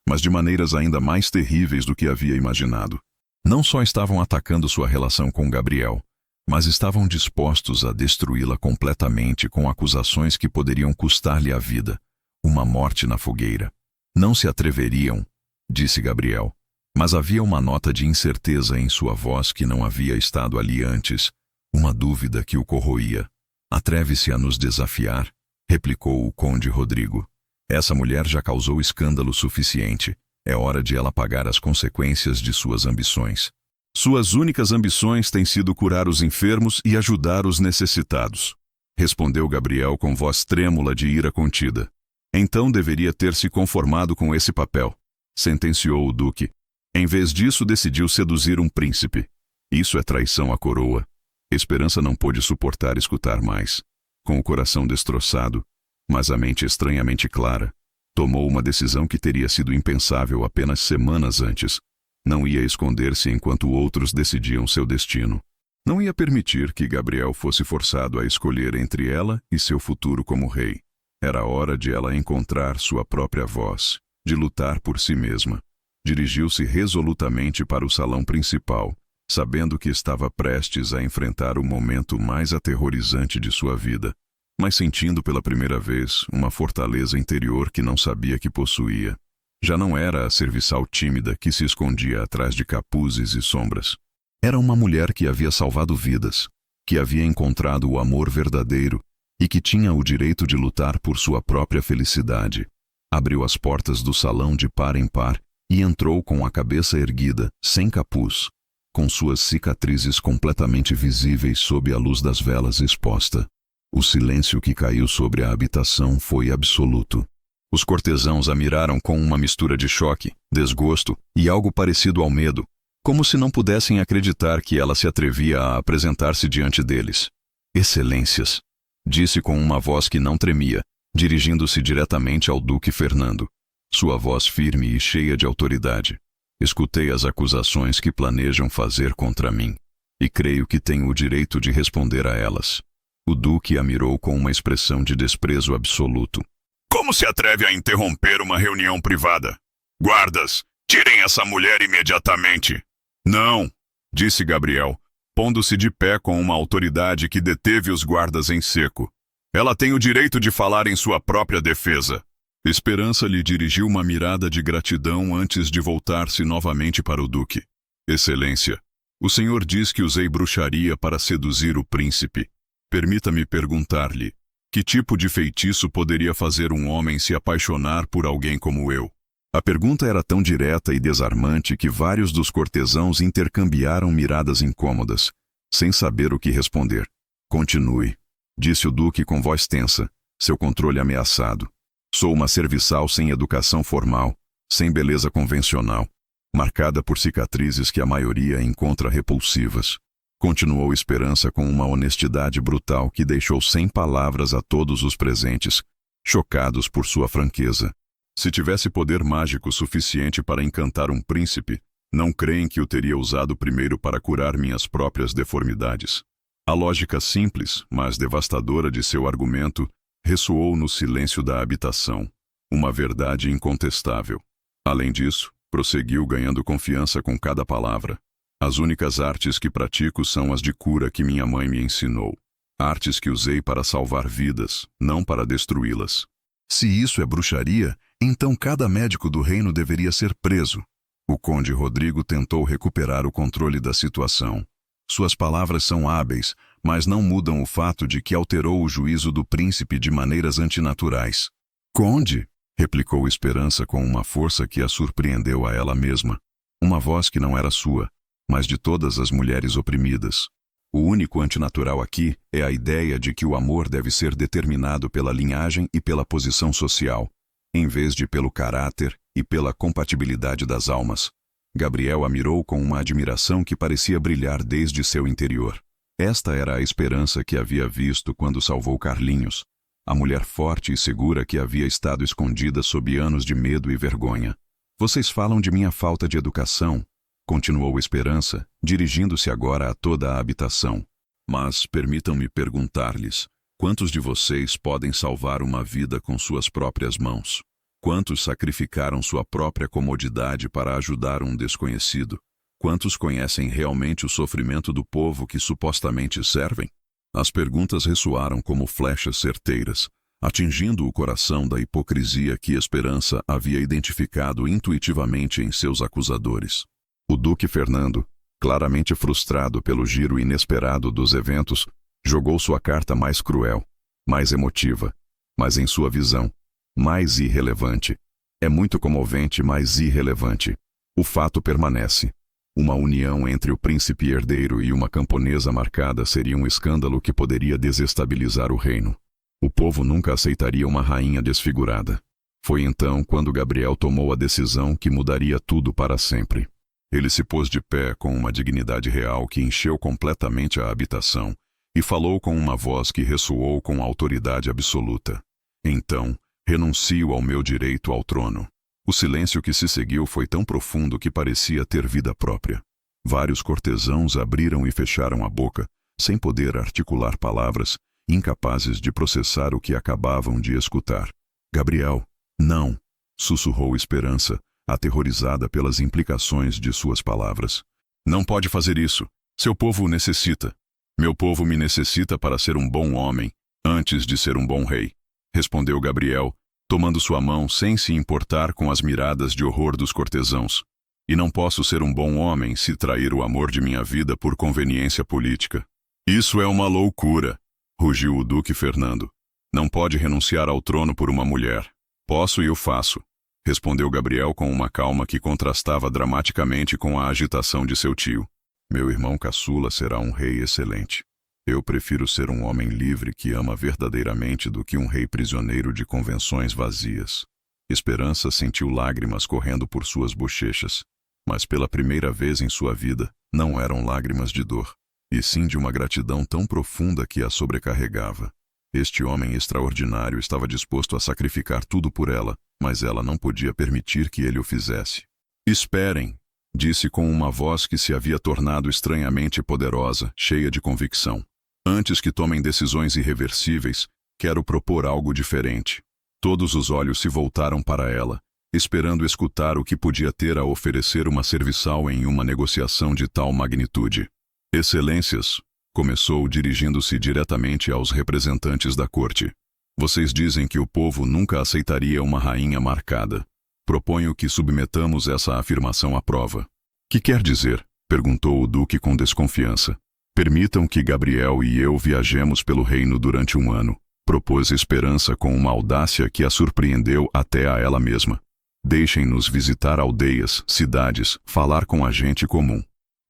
mas de maneiras ainda mais terríveis do que havia imaginado. Não só estavam atacando sua relação com Gabriel, mas estavam dispostos a destruí-la completamente com acusações que poderiam custar-lhe a vida, uma morte na fogueira. Não se atreveriam, disse Gabriel, mas havia uma nota de incerteza em sua voz que não havia estado ali antes, uma dúvida que o corroía. Atreve-se a nos desafiar? Replicou o conde Rodrigo. Essa mulher já causou escândalo suficiente. É hora de ela pagar as consequências de suas ambições. Suas únicas ambições têm sido curar os enfermos e ajudar os necessitados, respondeu Gabriel com voz trêmula de ira contida. Então deveria ter se conformado com esse papel, sentenciou o Duque. Em vez disso, decidiu seduzir um príncipe. Isso é traição à coroa. Esperança não pôde suportar escutar mais. Com o coração destroçado, mas a mente estranhamente clara, tomou uma decisão que teria sido impensável apenas semanas antes. Não ia esconder-se enquanto outros decidiam seu destino. Não ia permitir que Gabriel fosse forçado a escolher entre ela e seu futuro como rei. Era hora de ela encontrar sua própria voz, de lutar por si mesma. Dirigiu-se resolutamente para o salão principal, sabendo que estava prestes a enfrentar o momento mais aterrorizante de sua vida, mas sentindo pela primeira vez uma fortaleza interior que não sabia que possuía. Já não era a serviçal tímida que se escondia atrás de capuzes e sombras. Era uma mulher que havia salvado vidas, que havia encontrado o amor verdadeiro e que tinha o direito de lutar por sua própria felicidade. Abriu as portas do salão de par em par e entrou com a cabeça erguida, sem capuz, com suas cicatrizes completamente visíveis sob a luz das velas exposta. O silêncio que caiu sobre a habitação foi absoluto. Os cortesãos a miraram com uma mistura de choque, desgosto e algo parecido ao medo, como se não pudessem acreditar que ela se atrevia a apresentar-se diante deles. Excelências, disse com uma voz que não tremia, dirigindo-se diretamente ao Duque Fernando. Sua voz firme e cheia de autoridade. Escutei as acusações que planejam fazer contra mim, e creio que tenho o direito de responder a elas. O Duque a mirou com uma expressão de desprezo absoluto. Como se atreve a interromper uma reunião privada? Guardas, tirem essa mulher imediatamente. Não, disse Gabriel, pondo-se de pé com uma autoridade que deteve os guardas em seco. Ela tem o direito de falar em sua própria defesa. Esperança lhe dirigiu uma mirada de gratidão antes de voltar-se novamente para o Duque. Excelência, o senhor diz que usei bruxaria para seduzir o príncipe. Permita-me perguntar-lhe, que tipo de feitiço poderia fazer um homem se apaixonar por alguém como eu? A pergunta era tão direta e desarmante que vários dos cortesãos intercambiaram miradas incômodas, sem saber o que responder. Continue, disse o Duque com voz tensa, seu controle ameaçado. Sou uma serviçal sem educação formal, sem beleza convencional, marcada por cicatrizes que a maioria encontra repulsivas. Continuou Esperança com uma honestidade brutal que deixou sem palavras a todos os presentes, chocados por sua franqueza. Se tivesse poder mágico suficiente para encantar um príncipe, não creem que o teria usado primeiro para curar minhas próprias deformidades. A lógica simples, mas devastadora de seu argumento ressoou no silêncio da habitação, uma verdade incontestável. Além disso, prosseguiu ganhando confiança com cada palavra. As únicas artes que pratico são as de cura que minha mãe me ensinou. Artes que usei para salvar vidas, não para destruí-las. Se isso é bruxaria, então cada médico do reino deveria ser preso. O conde Rodrigo tentou recuperar o controle da situação. Suas palavras são hábeis, mas não mudam o fato de que alterou o juízo do príncipe de maneiras antinaturais. Conde, replicou Esperança com uma força que a surpreendeu a ela mesma. Uma voz que não era sua, mas de todas as mulheres oprimidas. O único antinatural aqui é a ideia de que o amor deve ser determinado pela linhagem e pela posição social, em vez de pelo caráter e pela compatibilidade das almas. Gabriel a mirou com uma admiração que parecia brilhar desde seu interior. Esta era a Esperança que havia visto quando salvou Carlinhos, a mulher forte e segura que havia estado escondida sob anos de medo e vergonha. Vocês falam de minha falta de educação, continuou Esperança, dirigindo-se agora a toda a habitação. Mas permitam-me perguntar-lhes, quantos de vocês podem salvar uma vida com suas próprias mãos? Quantos sacrificaram sua própria comodidade para ajudar um desconhecido? Quantos conhecem realmente o sofrimento do povo que supostamente servem? As perguntas ressoaram como flechas certeiras, atingindo o coração da hipocrisia que Esperança havia identificado intuitivamente em seus acusadores. O Duque Fernando, claramente frustrado pelo giro inesperado dos eventos, jogou sua carta mais cruel, mais emotiva, mas em sua visão, mais irrelevante. É muito comovente, mas irrelevante. O fato permanece. Uma união entre o príncipe herdeiro e uma camponesa marcada seria um escândalo que poderia desestabilizar o reino. O povo nunca aceitaria uma rainha desfigurada. Foi então quando Gabriel tomou a decisão que mudaria tudo para sempre. Ele se pôs de pé com uma dignidade real que encheu completamente a habitação e falou com uma voz que ressoou com autoridade absoluta. Então, renuncio ao meu direito ao trono. O silêncio que se seguiu foi tão profundo que parecia ter vida própria. Vários cortesãos abriram e fecharam a boca, sem poder articular palavras, incapazes de processar o que acabavam de escutar. Gabriel, não, sussurrou Esperança, aterrorizada pelas implicações de suas palavras. Não pode fazer isso. Seu povo o necessita. Meu povo me necessita para ser um bom homem, antes de ser um bom rei, respondeu Gabriel, tomando sua mão sem se importar com as miradas de horror dos cortesãos. E não posso ser um bom homem se trair o amor de minha vida por conveniência política. Isso é uma loucura, rugiu o Duque Fernando. Não pode renunciar ao trono por uma mulher. Posso e eu faço, respondeu Gabriel com uma calma que contrastava dramaticamente com a agitação de seu tio. Meu irmão caçula será um rei excelente. Eu prefiro ser um homem livre que ama verdadeiramente do que um rei prisioneiro de convenções vazias. Esperança sentiu lágrimas correndo por suas bochechas, mas pela primeira vez em sua vida, não eram lágrimas de dor, e sim de uma gratidão tão profunda que a sobrecarregava. Este homem extraordinário estava disposto a sacrificar tudo por ela, mas ela não podia permitir que ele o fizesse. Esperem, disse com uma voz que se havia tornado estranhamente poderosa, cheia de convicção. Antes que tomem decisões irreversíveis, quero propor algo diferente. Todos os olhos se voltaram para ela, esperando escutar o que podia ter a oferecer uma serviçal em uma negociação de tal magnitude. Excelências, começou dirigindo-se diretamente aos representantes da corte. Vocês dizem que o povo nunca aceitaria uma rainha marcada. Proponho que submetamos essa afirmação à prova. Que quer dizer? Perguntou o duque com desconfiança. Permitam que Gabriel e eu viajemos pelo reino durante 1 ano. Propôs Esperança com uma audácia que a surpreendeu até a ela mesma. Deixem-nos visitar aldeias, cidades, falar com a gente comum.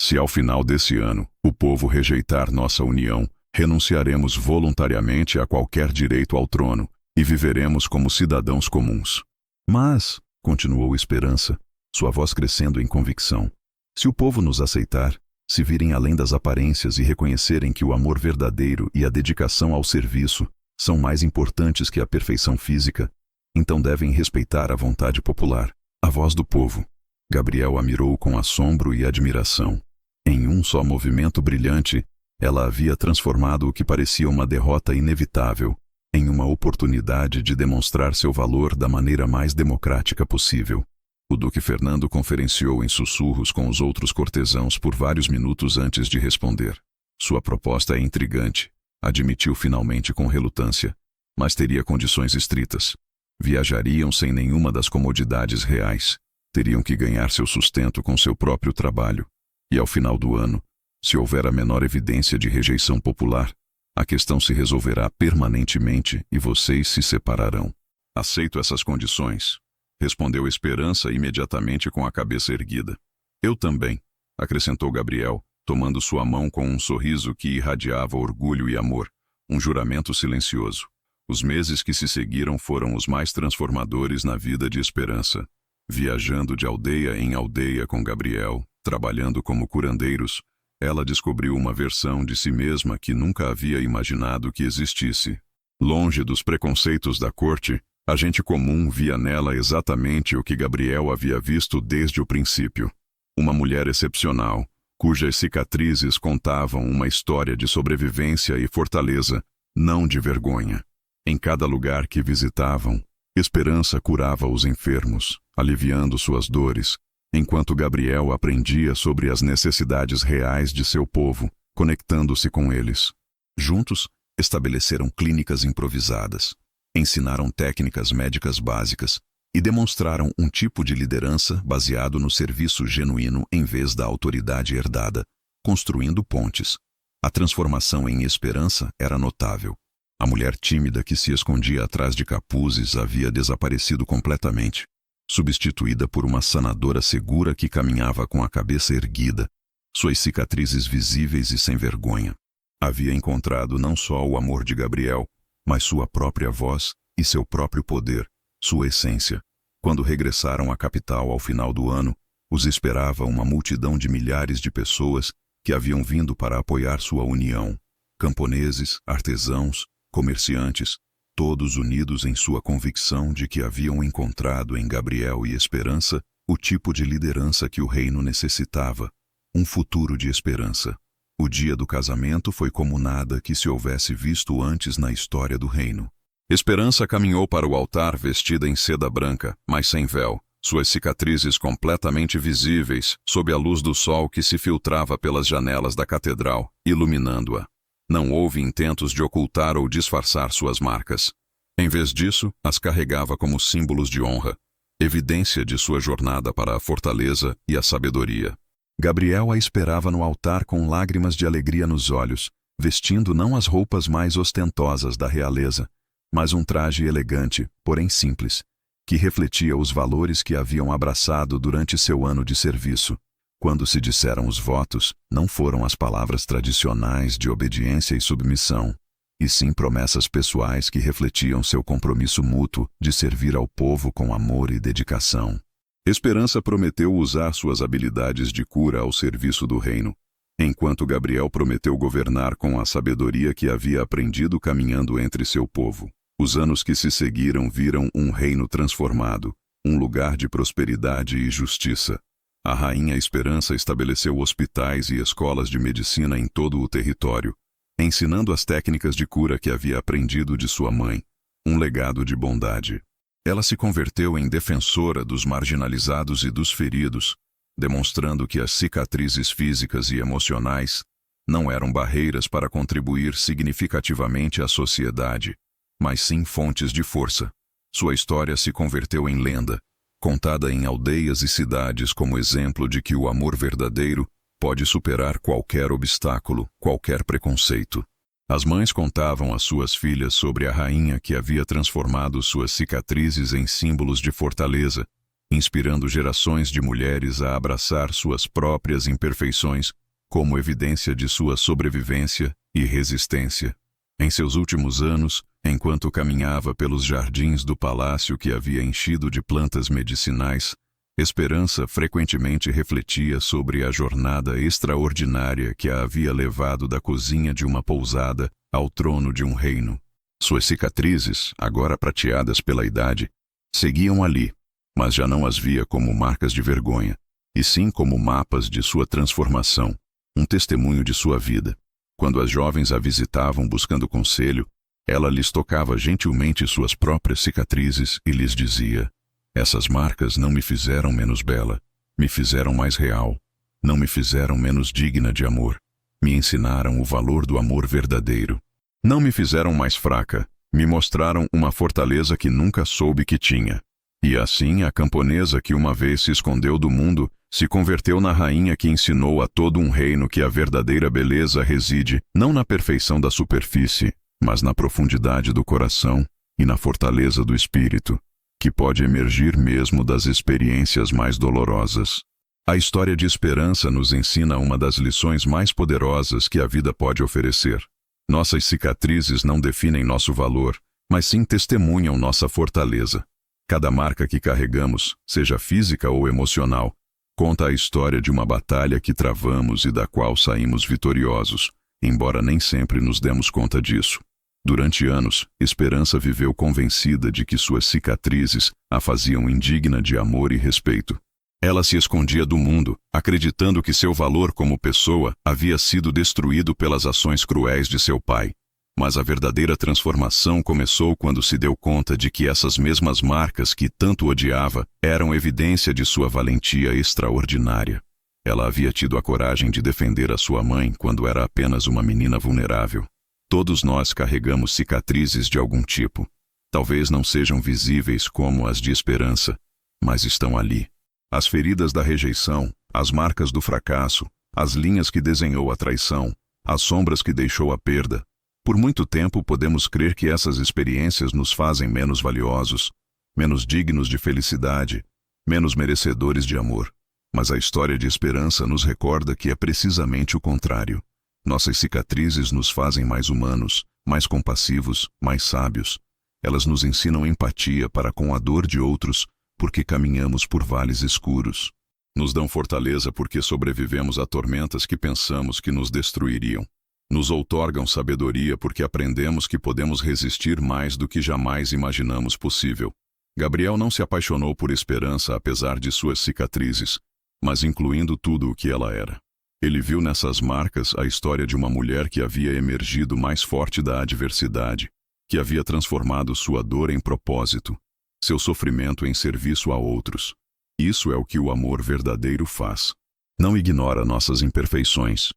Se ao final desse ano, o povo rejeitar nossa união, renunciaremos voluntariamente a qualquer direito ao trono e viveremos como cidadãos comuns. Mas, continuou Esperança, sua voz crescendo em convicção, se o povo nos aceitar, se virem além das aparências e reconhecerem que o amor verdadeiro e a dedicação ao serviço são mais importantes que a perfeição física, então devem respeitar a vontade popular, a voz do povo. Gabriel a mirou com assombro e admiração. Em um só movimento brilhante, ela havia transformado o que parecia uma derrota inevitável em uma oportunidade de demonstrar seu valor da maneira mais democrática possível. O duque Fernando conferenciou em sussurros com os outros cortesãos por vários minutos antes de responder. Sua proposta é intrigante, admitiu finalmente com relutância, mas teria condições estritas. Viajariam sem nenhuma das comodidades reais, teriam que ganhar seu sustento com seu próprio trabalho, e ao final do ano, se houver a menor evidência de rejeição popular, a questão se resolverá permanentemente e vocês se separarão. Aceito essas condições, respondeu Esperança imediatamente com a cabeça erguida. Eu também, acrescentou Gabriel, tomando sua mão com um sorriso que irradiava orgulho e amor, um juramento silencioso. Os meses que se seguiram foram os mais transformadores na vida de Esperança. Viajando de aldeia em aldeia com Gabriel, trabalhando como curandeiros, ela descobriu uma versão de si mesma que nunca havia imaginado que existisse. Longe dos preconceitos da corte, a gente comum via nela exatamente o que Gabriel havia visto desde o princípio. Uma mulher excepcional, cujas cicatrizes contavam uma história de sobrevivência e fortaleza, não de vergonha. Em cada lugar que visitavam, Esperança curava os enfermos, aliviando suas dores, enquanto Gabriel aprendia sobre as necessidades reais de seu povo, conectando-se com eles. Juntos, estabeleceram clínicas improvisadas, ensinaram técnicas médicas básicas e demonstraram um tipo de liderança baseado no serviço genuíno em vez da autoridade herdada, construindo pontes. A transformação em Esperança era notável. A mulher tímida que se escondia atrás de capuzes havia desaparecido completamente, substituída por uma sanadora segura que caminhava com a cabeça erguida, suas cicatrizes visíveis e sem vergonha. Havia encontrado não só o amor de Gabriel, mas sua própria voz e seu próprio poder, sua essência. Quando regressaram à capital ao final do ano, os esperava uma multidão de milhares de pessoas que haviam vindo para apoiar sua união. Camponeses, artesãos, comerciantes, todos unidos em sua convicção de que haviam encontrado em Gabriel e Esperança o tipo de liderança que o reino necessitava, um futuro de esperança. O dia do casamento foi como nada que se houvesse visto antes na história do reino. Esperança caminhou para o altar vestida em seda branca, mas sem véu, suas cicatrizes completamente visíveis sob a luz do sol que se filtrava pelas janelas da catedral, iluminando-a. Não houve intentos de ocultar ou disfarçar suas marcas. Em vez disso, as carregava como símbolos de honra, evidência de sua jornada para a fortaleza e a sabedoria. Gabriel a esperava no altar com lágrimas de alegria nos olhos, vestindo não as roupas mais ostentosas da realeza, mas um traje elegante, porém simples, que refletia os valores que haviam abraçado durante seu ano de serviço. Quando se disseram os votos, não foram as palavras tradicionais de obediência e submissão. e sim promessas pessoais que refletiam seu compromisso mútuo de servir ao povo com amor e dedicação. Esperança prometeu usar suas habilidades de cura ao serviço do reino, enquanto Gabriel prometeu governar com a sabedoria que havia aprendido caminhando entre seu povo. Os anos que se seguiram viram um reino transformado, um lugar de prosperidade e justiça. A rainha Esperança estabeleceu hospitais e escolas de medicina em todo o território, ensinando as técnicas de cura que havia aprendido de sua mãe, um legado de bondade. Ela se converteu em defensora dos marginalizados e dos feridos, demonstrando que as cicatrizes físicas e emocionais não eram barreiras para contribuir significativamente à sociedade, mas sim fontes de força. Sua história se converteu em lenda, contada em aldeias e cidades como exemplo de que o amor verdadeiro pode superar qualquer obstáculo, qualquer preconceito. As mães contavam às suas filhas sobre a rainha que havia transformado suas cicatrizes em símbolos de fortaleza, inspirando gerações de mulheres a abraçar suas próprias imperfeições como evidência de sua sobrevivência e resistência. Em seus últimos anos, enquanto caminhava pelos jardins do palácio que havia enchido de plantas medicinais, Esperança frequentemente refletia sobre a jornada extraordinária que a havia levado da cozinha de uma pousada ao trono de um reino. Suas cicatrizes, agora prateadas pela idade, seguiam ali, mas já não as via como marcas de vergonha, e sim como mapas de sua transformação, um testemunho de sua vida. Quando as jovens a visitavam buscando conselho, ela lhes tocava gentilmente suas próprias cicatrizes e lhes dizia: essas marcas não me fizeram menos bela, me fizeram mais real, não me fizeram menos digna de amor, me ensinaram o valor do amor verdadeiro. Não me fizeram mais fraca, me mostraram uma fortaleza que nunca soube que tinha. E assim a camponesa que uma vez se escondeu do mundo, se converteu na rainha que ensinou a todo um reino que a verdadeira beleza reside não na perfeição da superfície, mas na profundidade do coração e na fortaleza do espírito, que pode emergir mesmo das experiências mais dolorosas. A história de Esperança nos ensina uma das lições mais poderosas que a vida pode oferecer. Nossas cicatrizes não definem nosso valor, mas sim testemunham nossa fortaleza. Cada marca que carregamos, seja física ou emocional, conta a história de uma batalha que travamos e da qual saímos vitoriosos, embora nem sempre nos demos conta disso. Durante anos, Esperança viveu convencida de que suas cicatrizes a faziam indigna de amor e respeito. Ela se escondia do mundo, acreditando que seu valor como pessoa havia sido destruído pelas ações cruéis de seu pai. Mas a verdadeira transformação começou quando se deu conta de que essas mesmas marcas que tanto odiava eram evidência de sua valentia extraordinária. Ela havia tido a coragem de defender a sua mãe quando era apenas uma menina vulnerável. Todos nós carregamos cicatrizes de algum tipo. Talvez não sejam visíveis como as de Esperança, mas estão ali. As feridas da rejeição, as marcas do fracasso, as linhas que desenhou a traição, as sombras que deixou a perda. Por muito tempo podemos crer que essas experiências nos fazem menos valiosos, menos dignos de felicidade, menos merecedores de amor. Mas a história de Esperança nos recorda que é precisamente o contrário. Nossas cicatrizes nos fazem mais humanos, mais compassivos, mais sábios. Elas nos ensinam empatia para com a dor de outros, porque caminhamos por vales escuros. Nos dão fortaleza porque sobrevivemos a tormentas que pensamos que nos destruiriam. Nos outorgam sabedoria porque aprendemos que podemos resistir mais do que jamais imaginamos possível. Gabriel não se apaixonou por Esperança apesar de suas cicatrizes, mas incluindo tudo o que ela era. Ele viu nessas marcas a história de uma mulher que havia emergido mais forte da adversidade, que havia transformado sua dor em propósito, seu sofrimento em serviço a outros. Isso é o que o amor verdadeiro faz. Não ignora nossas imperfeições,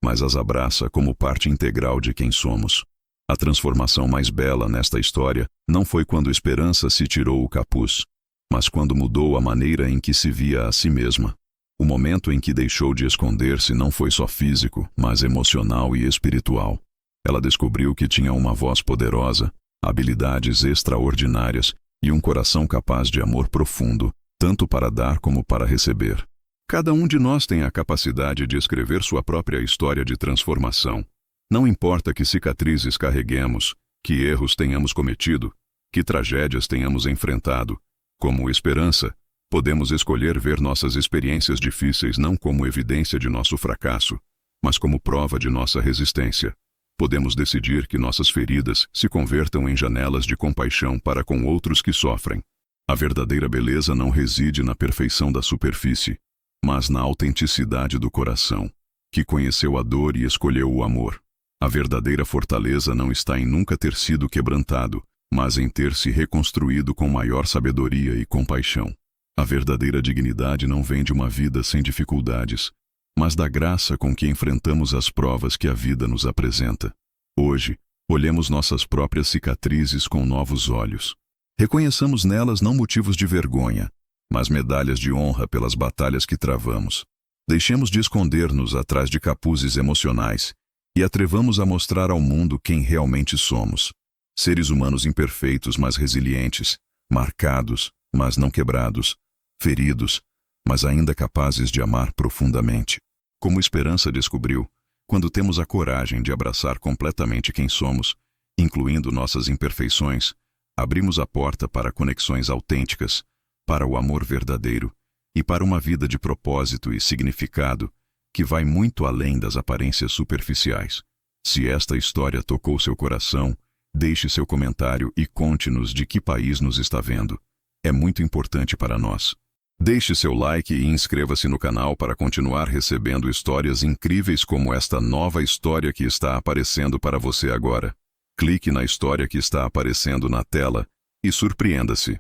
mas as abraça como parte integral de quem somos. A transformação mais bela nesta história não foi quando Esperança se tirou o capuz, mas quando mudou a maneira em que se via a si mesma. O momento em que deixou de esconder-se não foi só físico, mas emocional e espiritual. Ela descobriu que tinha uma voz poderosa, habilidades extraordinárias e um coração capaz de amor profundo, tanto para dar como para receber. Cada um de nós tem a capacidade de escrever sua própria história de transformação. Não importa que cicatrizes carreguemos, que erros tenhamos cometido, que tragédias tenhamos enfrentado, como esperança, podemos escolher ver nossas experiências difíceis não como evidência de nosso fracasso, mas como prova de nossa resistência. Podemos decidir que nossas feridas se convertam em janelas de compaixão para com outros que sofrem. A verdadeira beleza não reside na perfeição da superfície, mas na autenticidade do coração, que conheceu a dor e escolheu o amor. A verdadeira fortaleza não está em nunca ter sido quebrantado, mas em ter se reconstruído com maior sabedoria e compaixão. A verdadeira dignidade não vem de uma vida sem dificuldades, mas da graça com que enfrentamos as provas que a vida nos apresenta. Hoje, olhemos nossas próprias cicatrizes com novos olhos. Reconheçamos nelas não motivos de vergonha, mas medalhas de honra pelas batalhas que travamos. Deixemos de esconder-nos atrás de capuzes emocionais e atrevamos a mostrar ao mundo quem realmente somos. Seres humanos imperfeitos, mas resilientes, marcados, mas não quebrados, feridos, mas ainda capazes de amar profundamente. Como Esperança descobriu, quando temos a coragem de abraçar completamente quem somos, incluindo nossas imperfeições, abrimos a porta para conexões autênticas, para o amor verdadeiro e para uma vida de propósito e significado que vai muito além das aparências superficiais. Se esta história tocou seu coração, deixe seu comentário e conte-nos de que país nos está vendo. É muito importante para nós. Deixe seu like e inscreva-se no canal para continuar recebendo histórias incríveis como esta nova história que está aparecendo para você agora. Clique na história que está aparecendo na tela e surpreenda-se.